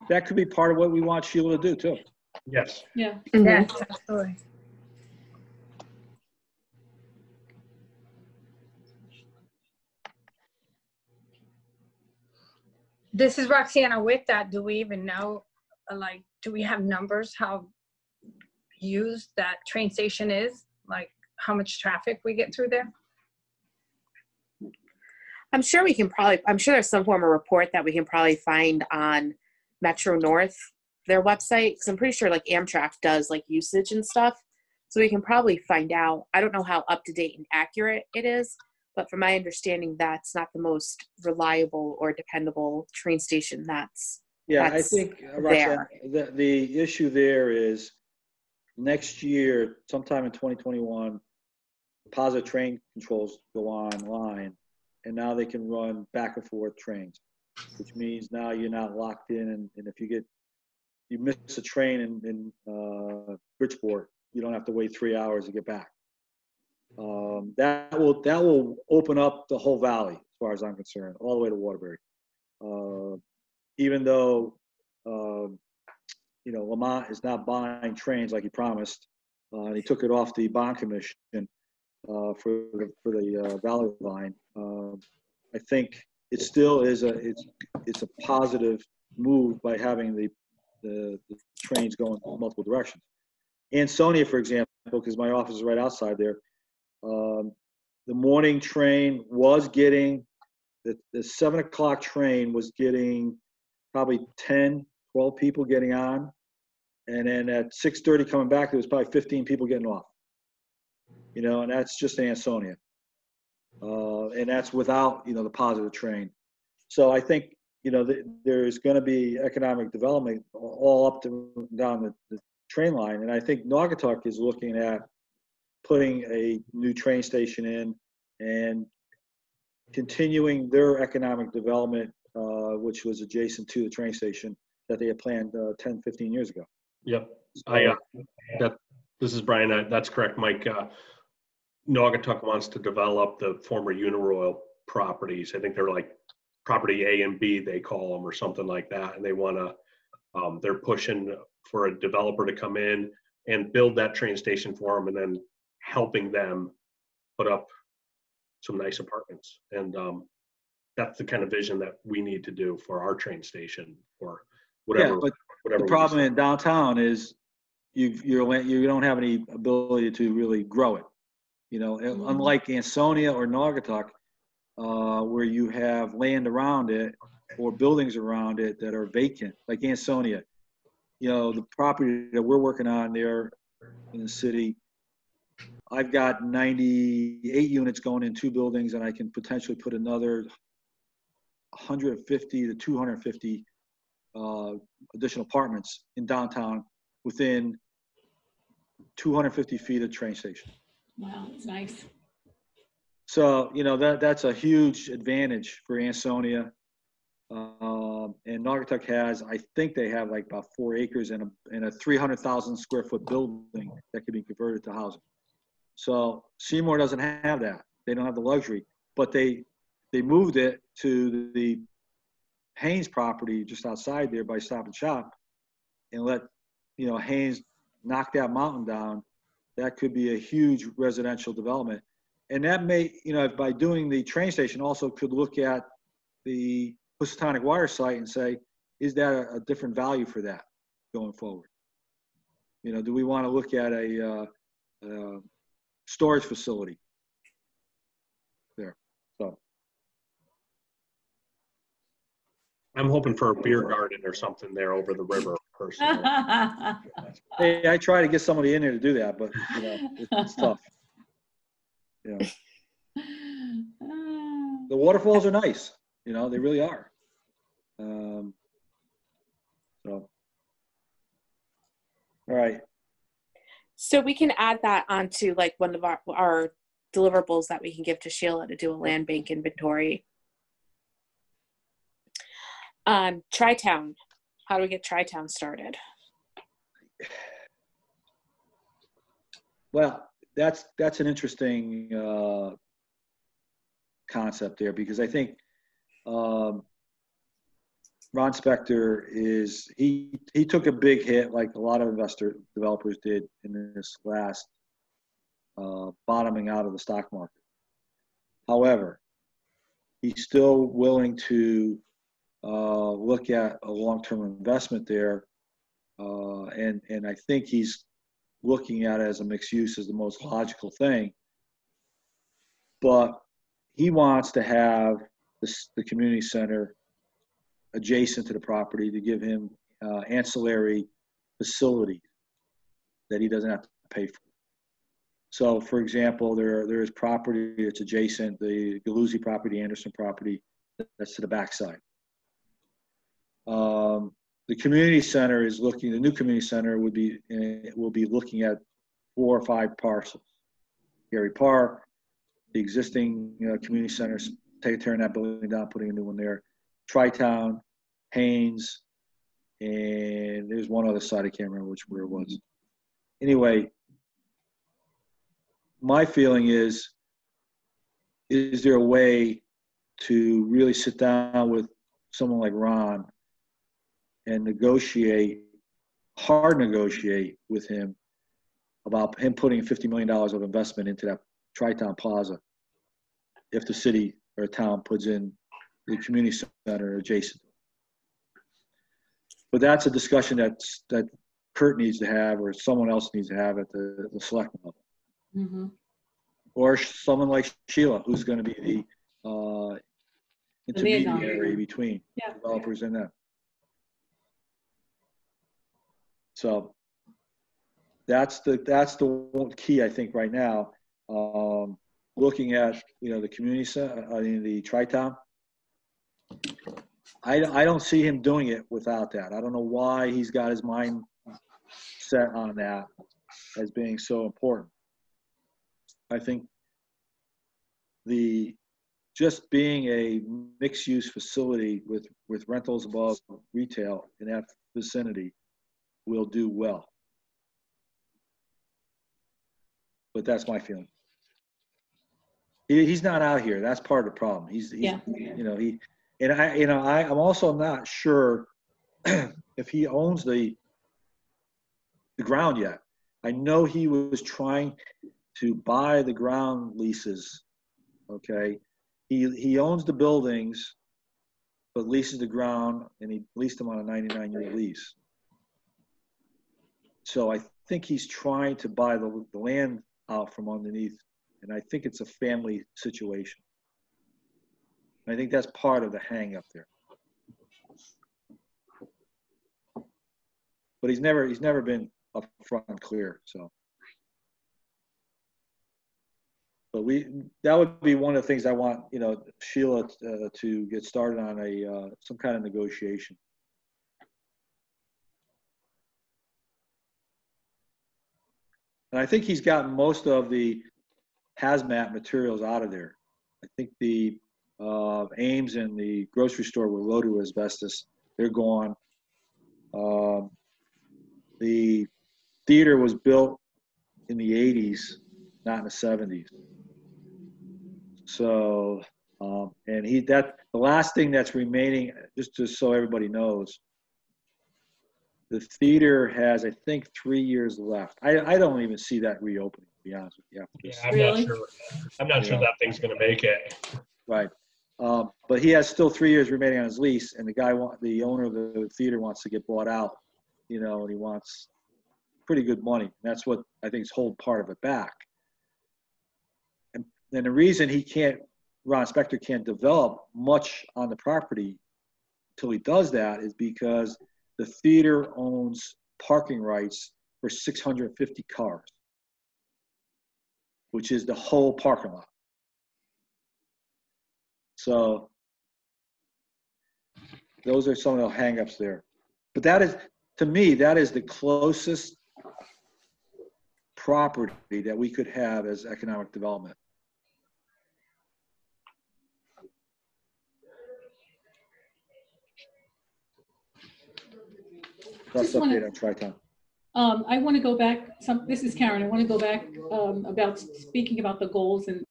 that could be part of what we want Sheila to do too. Yes. Yeah. Yes, absolutely. This is Roxana. With that, do we even know, do we have numbers how used that train station is? Like how much traffic we get through there? I'm sure there's some form of report that we can probably find on Metro North, their website, because I'm pretty sure Amtrak does usage and stuff. So we can probably find out. I don't know how up to date and accurate it is, but from my understanding, that's not the most reliable or dependable train station that's I think, Roxanne, the issue there is next year, sometime in 2021, positive train controls go online, and now they can run back and forth trains, which means now you're not locked in. And if you miss a train in Bridgeport, you don't have to wait 3 hours to get back. That will open up the whole valley, as far as I'm concerned, all the way to Waterbury. Even though Lamont is not buying trains like he promised, he took it off the bond commission for the Valley line. I think it still is it's a positive move by having the trains going in multiple directions. Ansonia, for example, because my office is right outside there, the morning train was getting, the 7 o'clock train was getting probably 10, 12 people getting on. And then at 6:30 coming back, there was probably 15 people getting off. And that's just Ansonia. And that's without, the positive train. So I think, there's going to be economic development all up to down the train line. And I think Naugatuck is looking at putting a new train station in and continuing their economic development, which was adjacent to the train station that they had planned 10, 15 years ago. Yep. This is Brian. That's correct, Mike. Naugatuck wants to develop the former Uniroyal properties. I think they're like property A and B, they call them, or something like that. And they want to, they're pushing for a developer to come in and build that train station for them, and then helping them put up some nice apartments. And that's the kind of vision that we need to do for our train station or whatever. Yeah, but whatever the we problem decide. in downtown is you don't have any ability to really grow it. You know, unlike Ansonia or Naugatuck, where you have land around it or buildings around it that are vacant, like Ansonia. You know, the property that we're working on there in the city, I've got 98 units going in 2 buildings, and I can potentially put another 150 to 250 additional apartments in downtown within 250 feet of the train station. Wow, it's nice. So, you know, that's a huge advantage for Ansonia. And Naugatuck has, I think they have like about 4 acres and a 300,000 square foot building that can be converted to housing. So Seymour doesn't have that. They don't have the luxury, but they moved it to the Haynes property just outside there by Stop and Shop and let, you know, Haynes knock that mountain down. That could be a huge residential development. And that may, you know, by doing the train station also could look at the Housatonic Water site and say, is that a different value for that going forward? You know, do we want to look at a storage facility there? So I'm hoping for a beer garden or something there over the river personally. hey, I try to get somebody in there to do that, but you know, it's tough. Yeah. The waterfalls are nice, you know, they really are. So, all right. So we can add that onto like one of our deliverables that we can give to Sheila to do a land bank inventory. Tri-Town. How do we get Tri-Town started? Well, that's an interesting concept there, because I think Ron Spector he took a big hit like a lot of developers did in this last bottoming out of the stock market. However, he's still willing to look at a long-term investment there, and I think he's looking at it as a mixed use as the most logical thing. But he wants to have the community center adjacent to the property to give him ancillary facilities that he doesn't have to pay for. So, for example, there is property that's adjacent, the Galuzzi property, Anderson property, that's to the backside. The community center is looking. The new community center will be looking at 4 or 5 parcels. Gary Park, the existing community centers, tearing that building down, putting a new one there. Tri-Town, Haynes, and there's one other site I can't remember where it was. Anyway, my feeling is there a way to really sit down with someone like Ron and hard negotiate with him about him putting $50 million of investment into that Tri-Town Plaza if the city or town puts in the community center adjacent. But that's a discussion that Kurt needs to have, or someone else needs to have at the select level. Mm-hmm. Or someone like Sheila, who's going to be the intermediary between developers and them. So that's the key, I think, right now. Looking at the community center, the Tri-Town, I don't see him doing it without that. I don't know why he's got his mind set on that as being so important. I think just being a mixed-use facility with rentals above retail in that vicinity will do well. But that's my feeling. He's not out here. That's part of the problem. I'm also not sure if he owns the ground yet. I know he was trying to buy the ground leases okay? He owns the buildings, but leases the ground, and he leased them on a 99-year lease. So I think he's trying to buy the land out from underneath, and I think it's a family situation. I think that's part of the hang up there. But he's never been upfront and clear, so. But that would be one of the things I want, you know, Sheila to get started on some kind of negotiation. And I think he's gotten most of the hazmat materials out of there. I think the Ames and the grocery store were loaded with asbestos. They're gone. The theater was built in the 80s, not in the 70s. So, and the last thing that's remaining, just so everybody knows, the theater has, I think, 3 years left. I don't even see that reopening, to be honest with you. Yeah, I'm Really? not sure. I'm not sure that thing's going to make it. Right. But he has still 3 years remaining on his lease, and the owner of the theater wants to get bought out, you know, and he wants pretty good money. That's what I think is holding part of it back. And the reason Ron Spector can't develop much on the property until he does that is because the theater owns parking rights for 650 cars, which is the whole parking lot. So those are some of the hangups there. But that is, to me, that is the closest property that we could have as economic development. That's update on Tri-Town. I want to go back. This is Karen. I want to go back about speaking about the goals and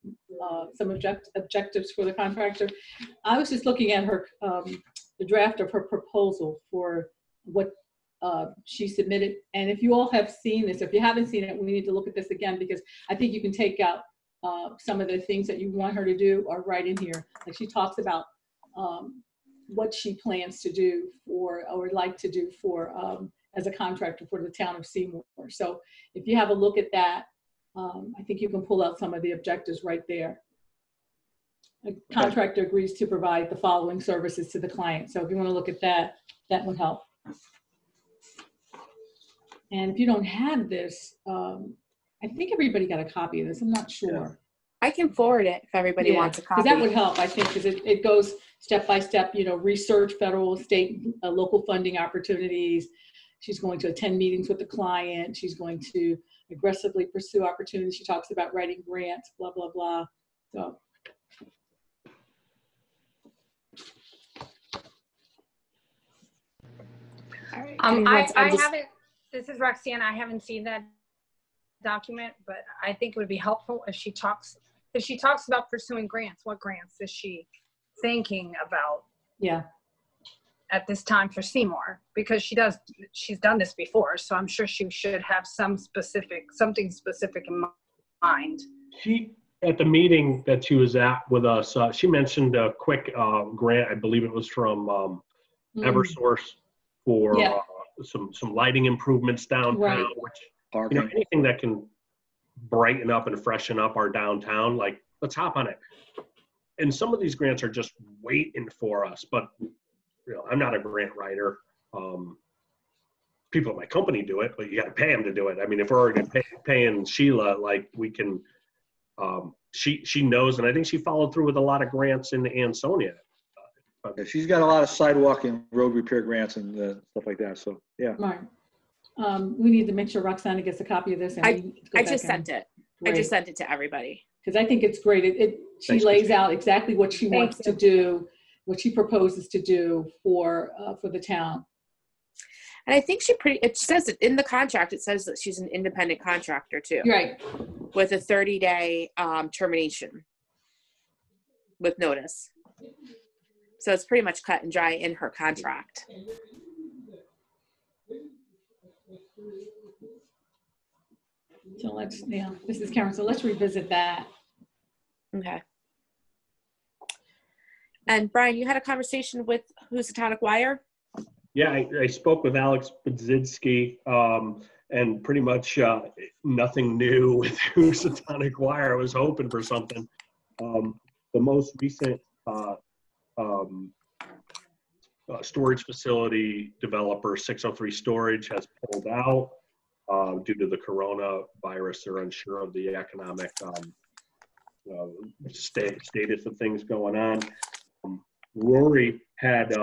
some objectives for the contractor. I was just looking at her the draft of her proposal for what she submitted. And if you all have seen this, if you haven't seen it, we need to look at this again, because I think you can take out some of the things that you want her to do are right in here. Like she talks about what she plans to do or would like to do for as a contractor for the town of Seymour. So if you have a look at that, I think you can pull out some of the objectives right there. A contractor agrees to provide the following services to the client. So if you want to look at that, that would help. And if you don't have this, I think everybody got a copy of this. I'm not sure. Yeah. I can forward it if everybody wants a copy. Because that would help, I think, because it goes step by step, you know, research federal, state, local funding opportunities. She's going to attend meetings with the client. She's going to aggressively pursue opportunities. She talks about writing grants, blah, blah, blah. So. All right. I haven't, this is Roxanne, I haven't seen that document, but I think it would be helpful if she talks about pursuing grants. What grants is she thinking about? Yeah. At this time for Seymour, because she's done this before, so I'm sure she should have something specific in mind. She, at the meeting that she was at with us, she mentioned a quick grant. I believe it was from Eversource for some lighting improvements downtown, Right. which, you know, anything that can brighten up and freshen up our downtown, like, let's hop on it. And some of these grants are just waiting for us, but you know, I'm not a grant writer. People at my company do it, but you got to pay them to do it. I mean, if we're already paying Sheila, like we can, she knows, and I think she followed through with a lot of grants in Ansonia. Yeah, she's got a lot of sidewalk and road repair grants and stuff like that. So yeah. Right. We need to make sure Roxana gets a copy of this. And I just sent it. I just sent it to everybody. Because I think it's great. She lays out exactly what she wants to do, what she proposes to do for the town. And I think it says it in the contract. It says that she's an independent contractor too. Right. With a 30-day termination with notice. So it's pretty much cut and dry in her contract. So this is Karen. So let's revisit that. Okay. And Brian, you had a conversation with Housatonic Wire? Yeah, I spoke with Alex Budzinski, and pretty much nothing new with Housatonic Wire. I was hoping for something. The most recent storage facility developer, 603 Storage, has pulled out due to the coronavirus. They're unsure of the economic status of things going on. Rory had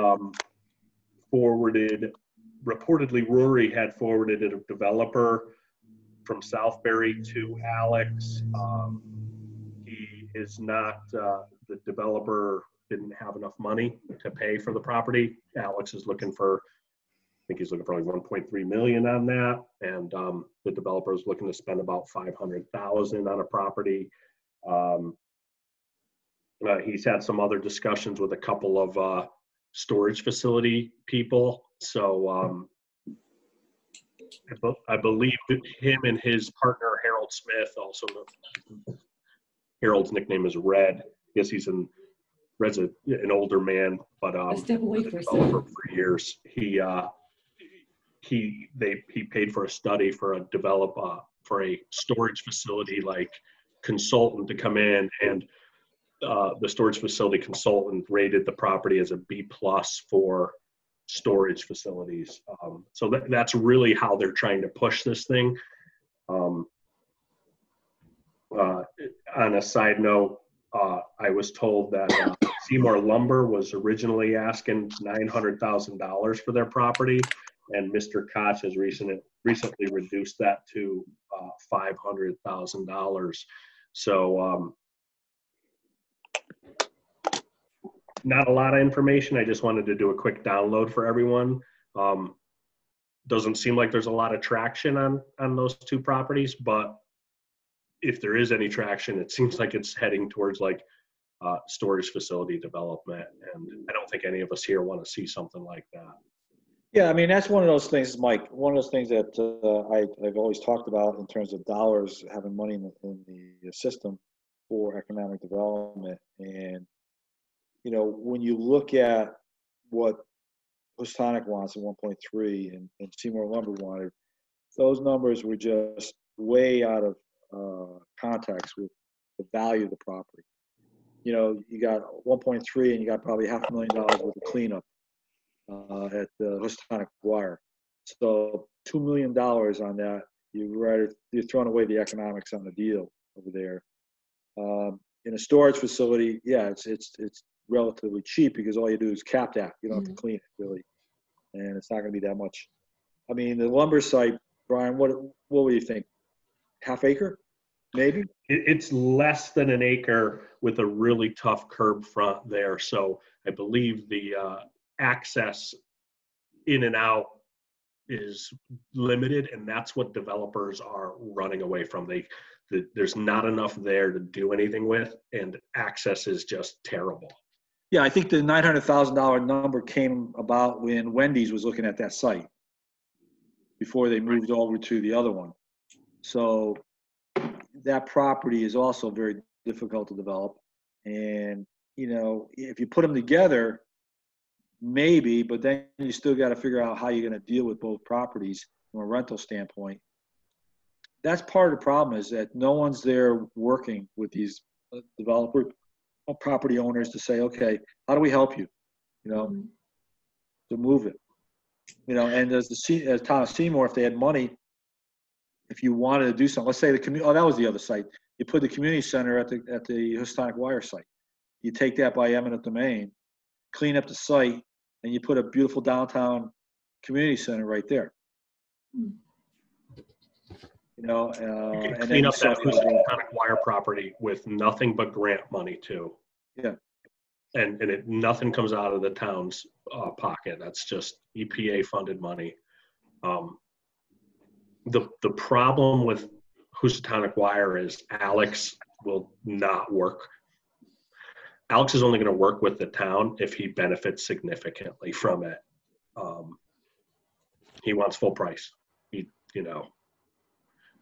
reportedly Rory had forwarded a developer from Southbury to Alex. He is not, the developer didn't have enough money to pay for the property. Alex is looking for, I think he's looking for like 1.3 million on that. And the developer is looking to spend about 500,000 on a property. He's had some other discussions with a couple of storage facility people. So I believe that him and his partner, Harold Smith, also Harold's nickname is Red. I guess Red's an older man, but Step away for a developer second. for years. He paid for a study for a storage facility like consultant to come in, and the storage facility consultant rated the property as a B+ for storage facilities. So that's really how they're trying to push this thing. On a side note, I was told that Seymour Lumber was originally asking $900,000 for their property, and Mr. Koch has recently reduced that to $500,000. So not a lot of information. I just wanted to do a quick download for everyone. Doesn't seem like there's a lot of traction on those two properties, but if there is any traction, it seems like it's heading towards like storage facility development. And I don't think any of us here want to see something like that. Yeah, I mean, that's one of those things, Mike, one of those things that I've always talked about in terms of dollars, having money in the system for economic development. And, you know, when you look at what Housatonic wants at 1.3 and Seymour Lumber wanted, those numbers were just way out of context with the value of the property. You know, you got 1.3 and you got probably $500,000 worth of cleanup at the Housatonic Wire. So $2 million on that, you're throwing away the economics on the deal over there. In a storage facility, yeah, it's relatively cheap because all you do is cap that. You don't have to clean it really, and it's not going to be that much. I mean, the lumber site, Brian, what do you think? Half acre, maybe? It's less than an acre with a really tough curb front there. So I believe the access in and out is limited, and that's what developers are running away from. There's not enough there to do anything with, and access is just terrible. Yeah, I think the $900,000 number came about when Wendy's was looking at that site before they moved over to the other one. So that property is also very difficult to develop. And, you know, if you put them together, maybe, but then you still got to figure out how you're going to deal with both properties from a rental standpoint. That's part of the problem, is that no one's there working with these developer property owners to say, okay, how do we help you, you know, to move it, you know. And as Town of Seymour, if they had money, if you wanted to do something, let's say the community, that was the other site. You put the community center at the Housatonic Wire site. You take that by eminent domain, clean up the site, and you put a beautiful downtown community center right there. You know, You can and clean then up that Housatonic Wire property with nothing but grant money too. Yeah. And nothing comes out of the town's pocket. That's just EPA funded money. The problem with Housatonic Wire is Alex will not work. Alex is only going to work with the town if he benefits significantly from it. He wants full price.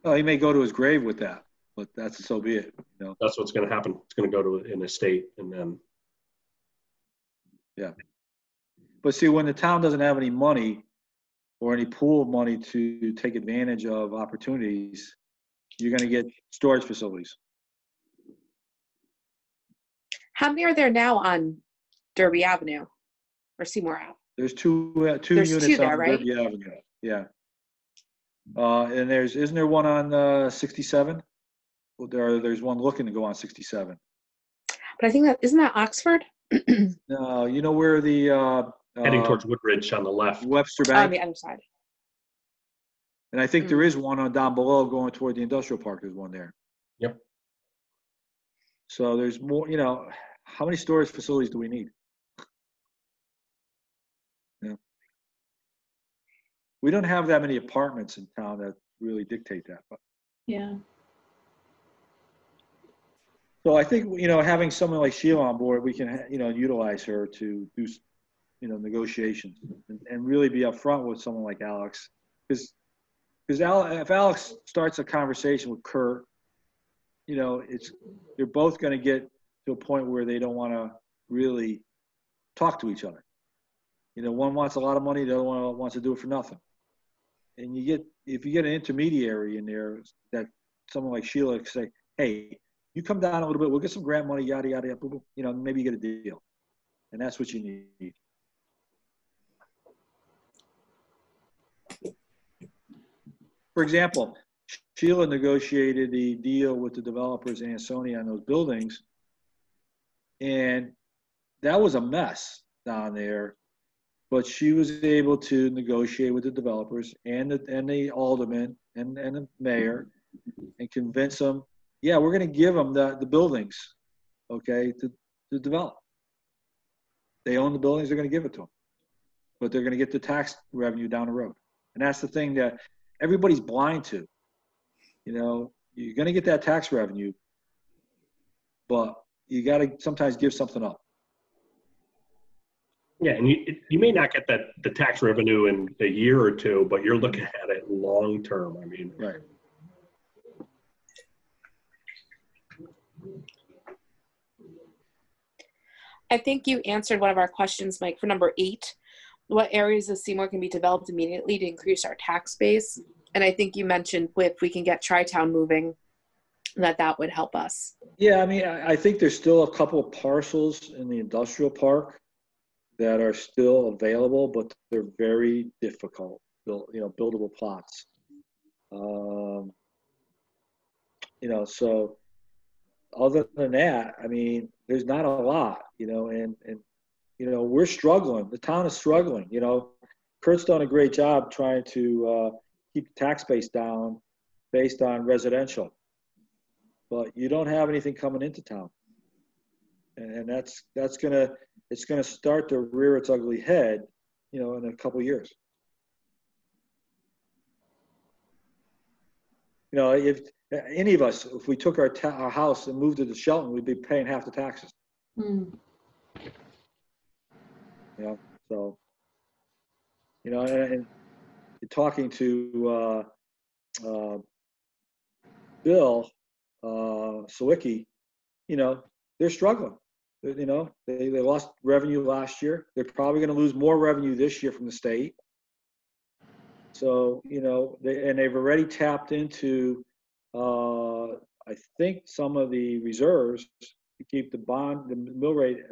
Oh, he may go to his grave with that, but so be it. You know, that's what's going to happen. It's going to go to an estate, and then Yeah. But see, when the town doesn't have any money or any pool of money to take advantage of opportunities, you're going to get storage facilities. How many are there now on Derby Avenue or Seymour Ave? There's two There's units two there, on right? Derby Avenue. Yeah. And isn't there one on 67? Well, there's one looking to go on 67. But I think isn't that Oxford? No, you know where the Heading towards Woodridge on the left. Webster On Bank? the other side. And I think there is one on down below going toward the industrial park. There's one there. Yep. So there's more, how many storage facilities do we need? Yeah. We don't have that many apartments in town that really dictate that. But, Yeah. so I think, having someone like Sheila on board, we can, utilize her to do, negotiations and really be upfront with someone like Alex. Because if Alex starts a conversation with Kurt, they're both going to get to a point where they don't want to really talk to each other. One wants a lot of money, the other one wants to do it for nothing. And if you get an intermediary in there, that someone like Sheila can say, hey, you come down a little bit, we'll get some grant money, yada, yada, yada, boom, boom. Maybe you get a deal. And that's what you need. For example, Sheila negotiated the deal with the developers and Sony on those buildings, and that was a mess down there. But she was able to negotiate with the developers and the alderman and the mayor and convince them, yeah, we're going to give them the buildings, okay, to develop. They own the buildings, they're going to give it to them. But they're going to get the tax revenue down the road. And that's the thing that everybody's blind to. You're going to get that tax revenue, but you got to sometimes give something up. Yeah, and you may not get the tax revenue in a year or two, but you're looking at it long term. I mean, right. I think you answered one of our questions, Mike, for number 8. What areas of Seymour can be developed immediately to increase our tax base? And I think you mentioned if we can get Tri-Town moving, that would help us. Yeah, I mean, I think there's still a couple of parcels in the industrial park that are still available, but they're very difficult, buildable plots. So other than that, I mean, there's not a lot, and we're struggling. The town is struggling. Kurt's done a great job trying to keep the tax base down based on residential, but you don't have anything coming into town, and it's gonna start to rear its ugly head, in a couple of years. If any of us, if we took our house and moved it to Shelton, we'd be paying half the taxes. So, and talking to Bill Sawicki, they're struggling. They lost revenue last year. They're probably going to lose more revenue this year from the state. So, they've already tapped into, I think, some of the reserves to keep the mill rate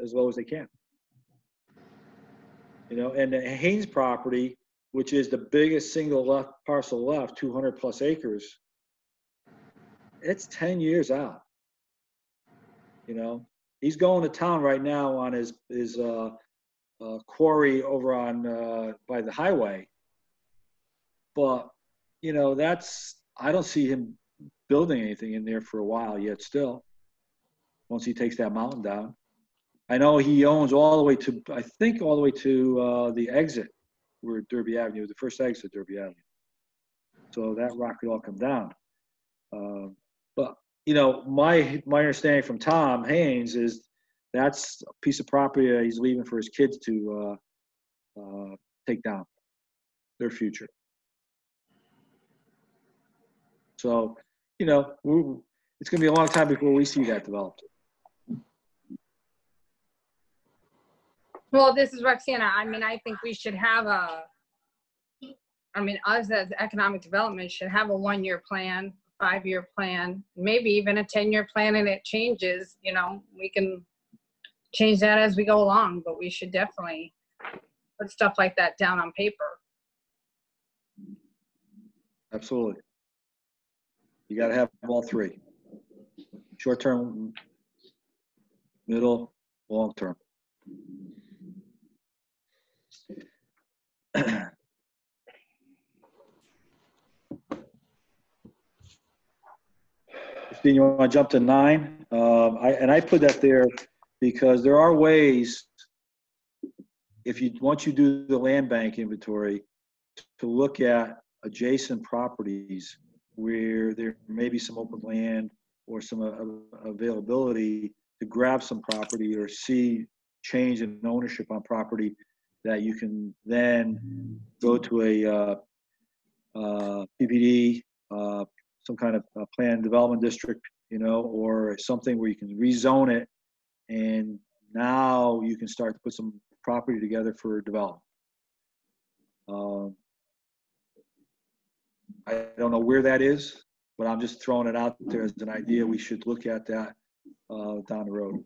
as low as they can. And the Haynes property, which is the biggest single parcel left, 200 plus acres, it's 10 years out. He's going to town right now on his quarry over on by the highway. But, I don't see him building anything in there for a while yet still, once he takes that mountain down. I know he owns all the way to the exit where Derby Avenue, the first exit of Derby Avenue. So that rock could all come down. But, my understanding from Tom Haynes is that's a piece of property that he's leaving for his kids to take down their future. So, it's going to be a long time before we see that developed. Well, this is Roxana. I mean, I think we should have us as economic development should have a 1-year plan, 5-year plan, maybe even a 10-year plan, and it changes. You know, we can change that as we go along, but we should definitely put stuff like that down on paper. Absolutely. You got to have all three. Short term, middle, long term. Christine, you want to jump to 9? I put that there because there are ways, once you do the land bank inventory, to look at adjacent properties where there may be some open land or some availability to grab some property or see change in ownership on property that you can then go to a PPD, some kind of planned development district, or something where you can rezone it, and now you can start to put some property together for development. I don't know where that is, but I'm just throwing it out there as an idea. We should look at that down the road.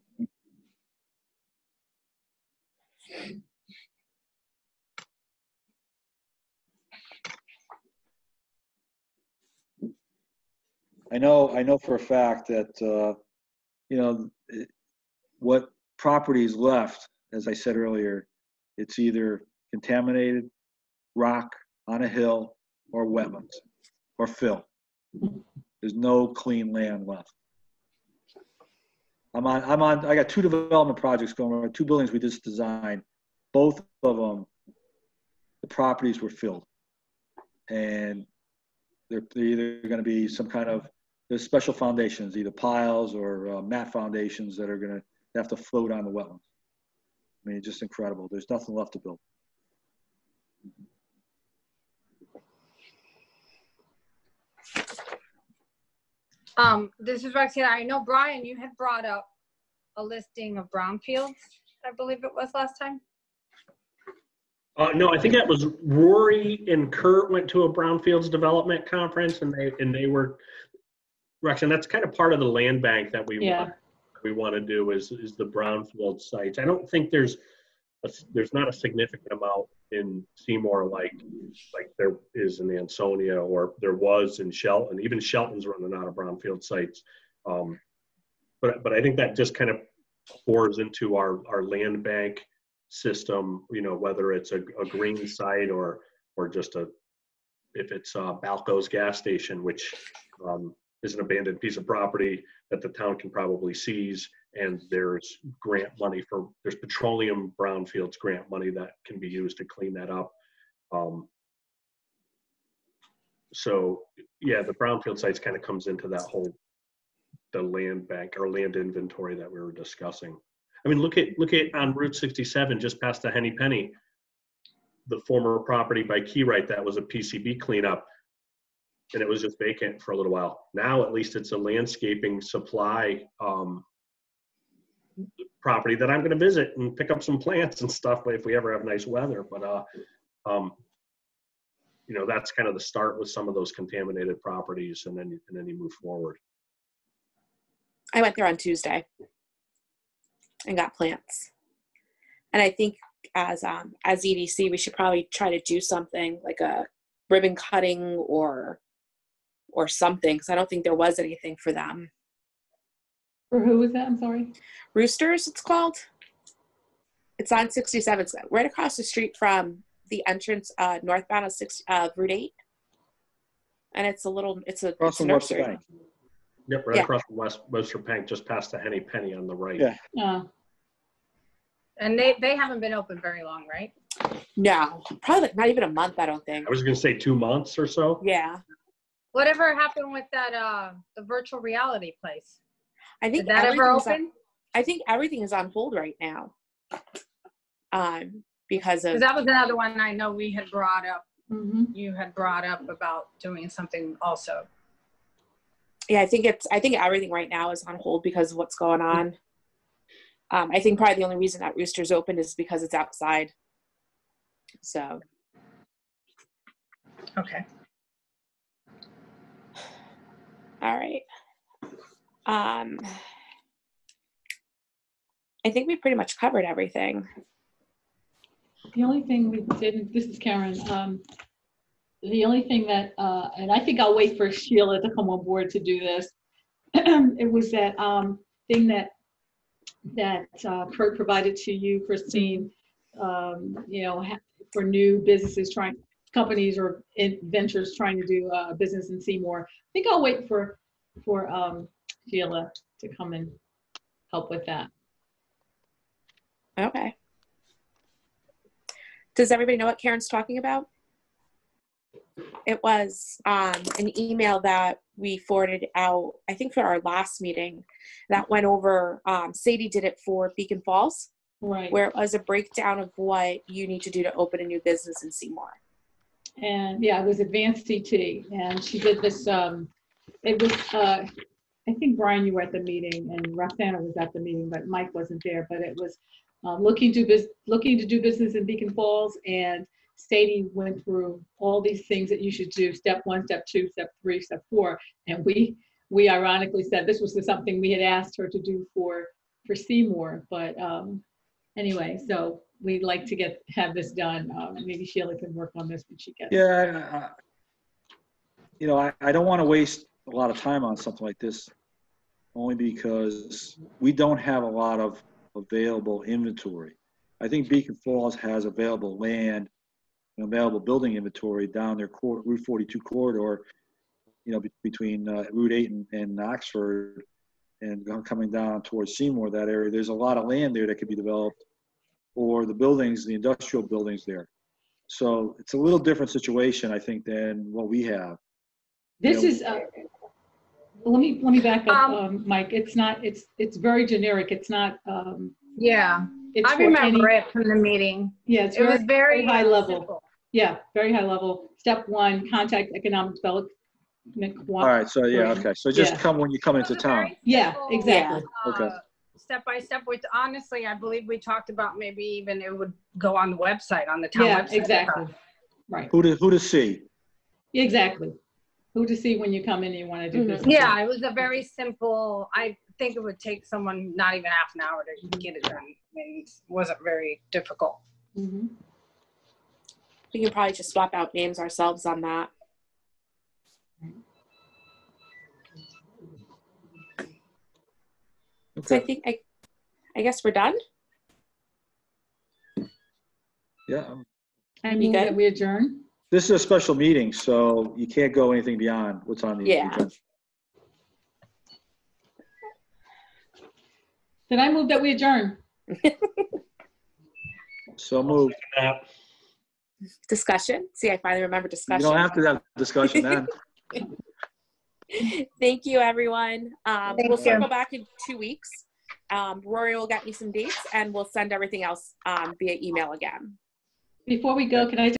I know for a fact that, what property is left, as I said earlier, it's either contaminated rock on a hill or wetlands or fill. There's no clean land left. I got 2 development projects going on, 2 buildings we just designed. Both of them, the properties were filled. And they're either going to be some kind of, there's special foundations, either piles or mat foundations that are going to have to float on the wetlands. I mean, it's just incredible. There's nothing left to build. This is Roxana. I know, Brian, you had brought up a listing of brownfields, I believe it was last time. No, I think that was Rory and Kurt went to a brownfields development conference, and they were, Roxanne, that's kind of part of the land bank that we want to do is the brownfield sites. I don't think there's not a significant amount in Seymour like there is in Ansonia, or there was in Shelton. Even Shelton's running out of brownfield sites. But I think that just kind of pours into our land bank system, whether it's a green site or just if it's Balco's gas station, which is an abandoned piece of property that the town can probably seize, and there's there's petroleum brownfields grant money that can be used to clean that up. So yeah, the brownfield sites kind of comes into that the land bank or land inventory that we were discussing. I mean, look at on Route 67, just past the Henny Penny, the former property by Keywright that was a PCB cleanup, and it was just vacant for a little while. Now, at least it's a landscaping supply property that I'm going to visit and pick up some plants and stuff if we ever have nice weather. But that's kind of the start with some of those contaminated properties, and then you move forward. I went there on Tuesday and got plants. And I think as EDC, we should probably try to do something like a ribbon cutting or something, because I don't think there was anything for them. For who was that? I'm sorry. Roosters, it's called. It's on 67. It's right across the street from the entrance northbound of Route 8. And it's a nursery. Yep, right across from Webster Bank, just past the Henny Penny on the right. Yeah. And they haven't been open very long, right? No, probably not even a month, I don't think. I was going to say 2 months or so. Yeah. Whatever happened with that the virtual reality place? I think did that ever open? I think everything is on hold right now. Because that was another one I know we had brought up. Mm-hmm. You had brought up about doing something also. Yeah, I think everything right now is on hold because of what's going on. I think probably the only reason that Rooster's open is because it's outside. So, Okay. all right. I think we pretty much covered everything. The only thing we didn't, this is Karen, the only thing that, and I think I'll wait for Sheila to come on board to do this. It was that thing that Kurt provided to you, Christine, you know, for new businesses companies or ventures trying to do business in Seymour. I think I'll wait for Sheila to come and help with that. Okay. Does everybody know what Karen's talking about? It was an email that we forwarded out, I think for our last meeting, that went over, Sadie did it for Beacon Falls, Right. where it was a breakdown of what you need to do to open a new business in Seymour. And yeah, it was Advanced CT, and she did this, it was, I think Brian, you were at the meeting, and Roxana was at the meeting, but Mike wasn't there, but it was looking to do business in Beacon Falls, and Sadie went through all these things that you should do, step 1, step 2, step 3, step 4, and we ironically said this was something we had asked her to do for Seymour, but anyway, so we'd like to have this done. Maybe Sheila can work on this when she gets. Yeah, you know, I don't want to waste a lot of time on something like this, only because we don't have a lot of available inventory. I think Beacon Falls has available land and available building inventory down their Route 42 corridor, you know, between Route 8 and Oxford, and coming down towards Seymour, that area. There's a lot of land there that could be developed, or the buildings, the industrial buildings there. So it's a little different situation, I think, than what we have. This is, let me back up, Mike. It's not, it's very generic. It's not, Yeah, it's I for remember any- it from the meeting. Yeah, it's It was very high level. simple. Yeah, very high level. Step 1, contact economic development. All right, so yeah, okay. So just Yeah. come when you come into It was a town. very Yeah, simple, exactly. Okay. Step by step, which honestly, I believe we talked about maybe even it would go on the website, on the town Yeah, website. exactly. Right. Who to see? Exactly. Who to see when you come in and you want to do Mhm. business. Yeah, it was a very simple, I think it would take someone not even half an hour to get it done. And it wasn't very difficult. Mhm. We can probably just swap out names ourselves on that. So I Okay. think, I guess we're done. Yeah. I You move good? that we adjourn. This is a special meeting, so you can't go anything beyond what's on the Yeah. agenda. Then I move that we adjourn. So moved. Discussion. See, I finally remember You discussion. don't have to have discussion then. Thank you, everyone. We'll you. circle back in 2 weeks. Rory will get me some dates, and we'll send everything else via email again. Before we go, can I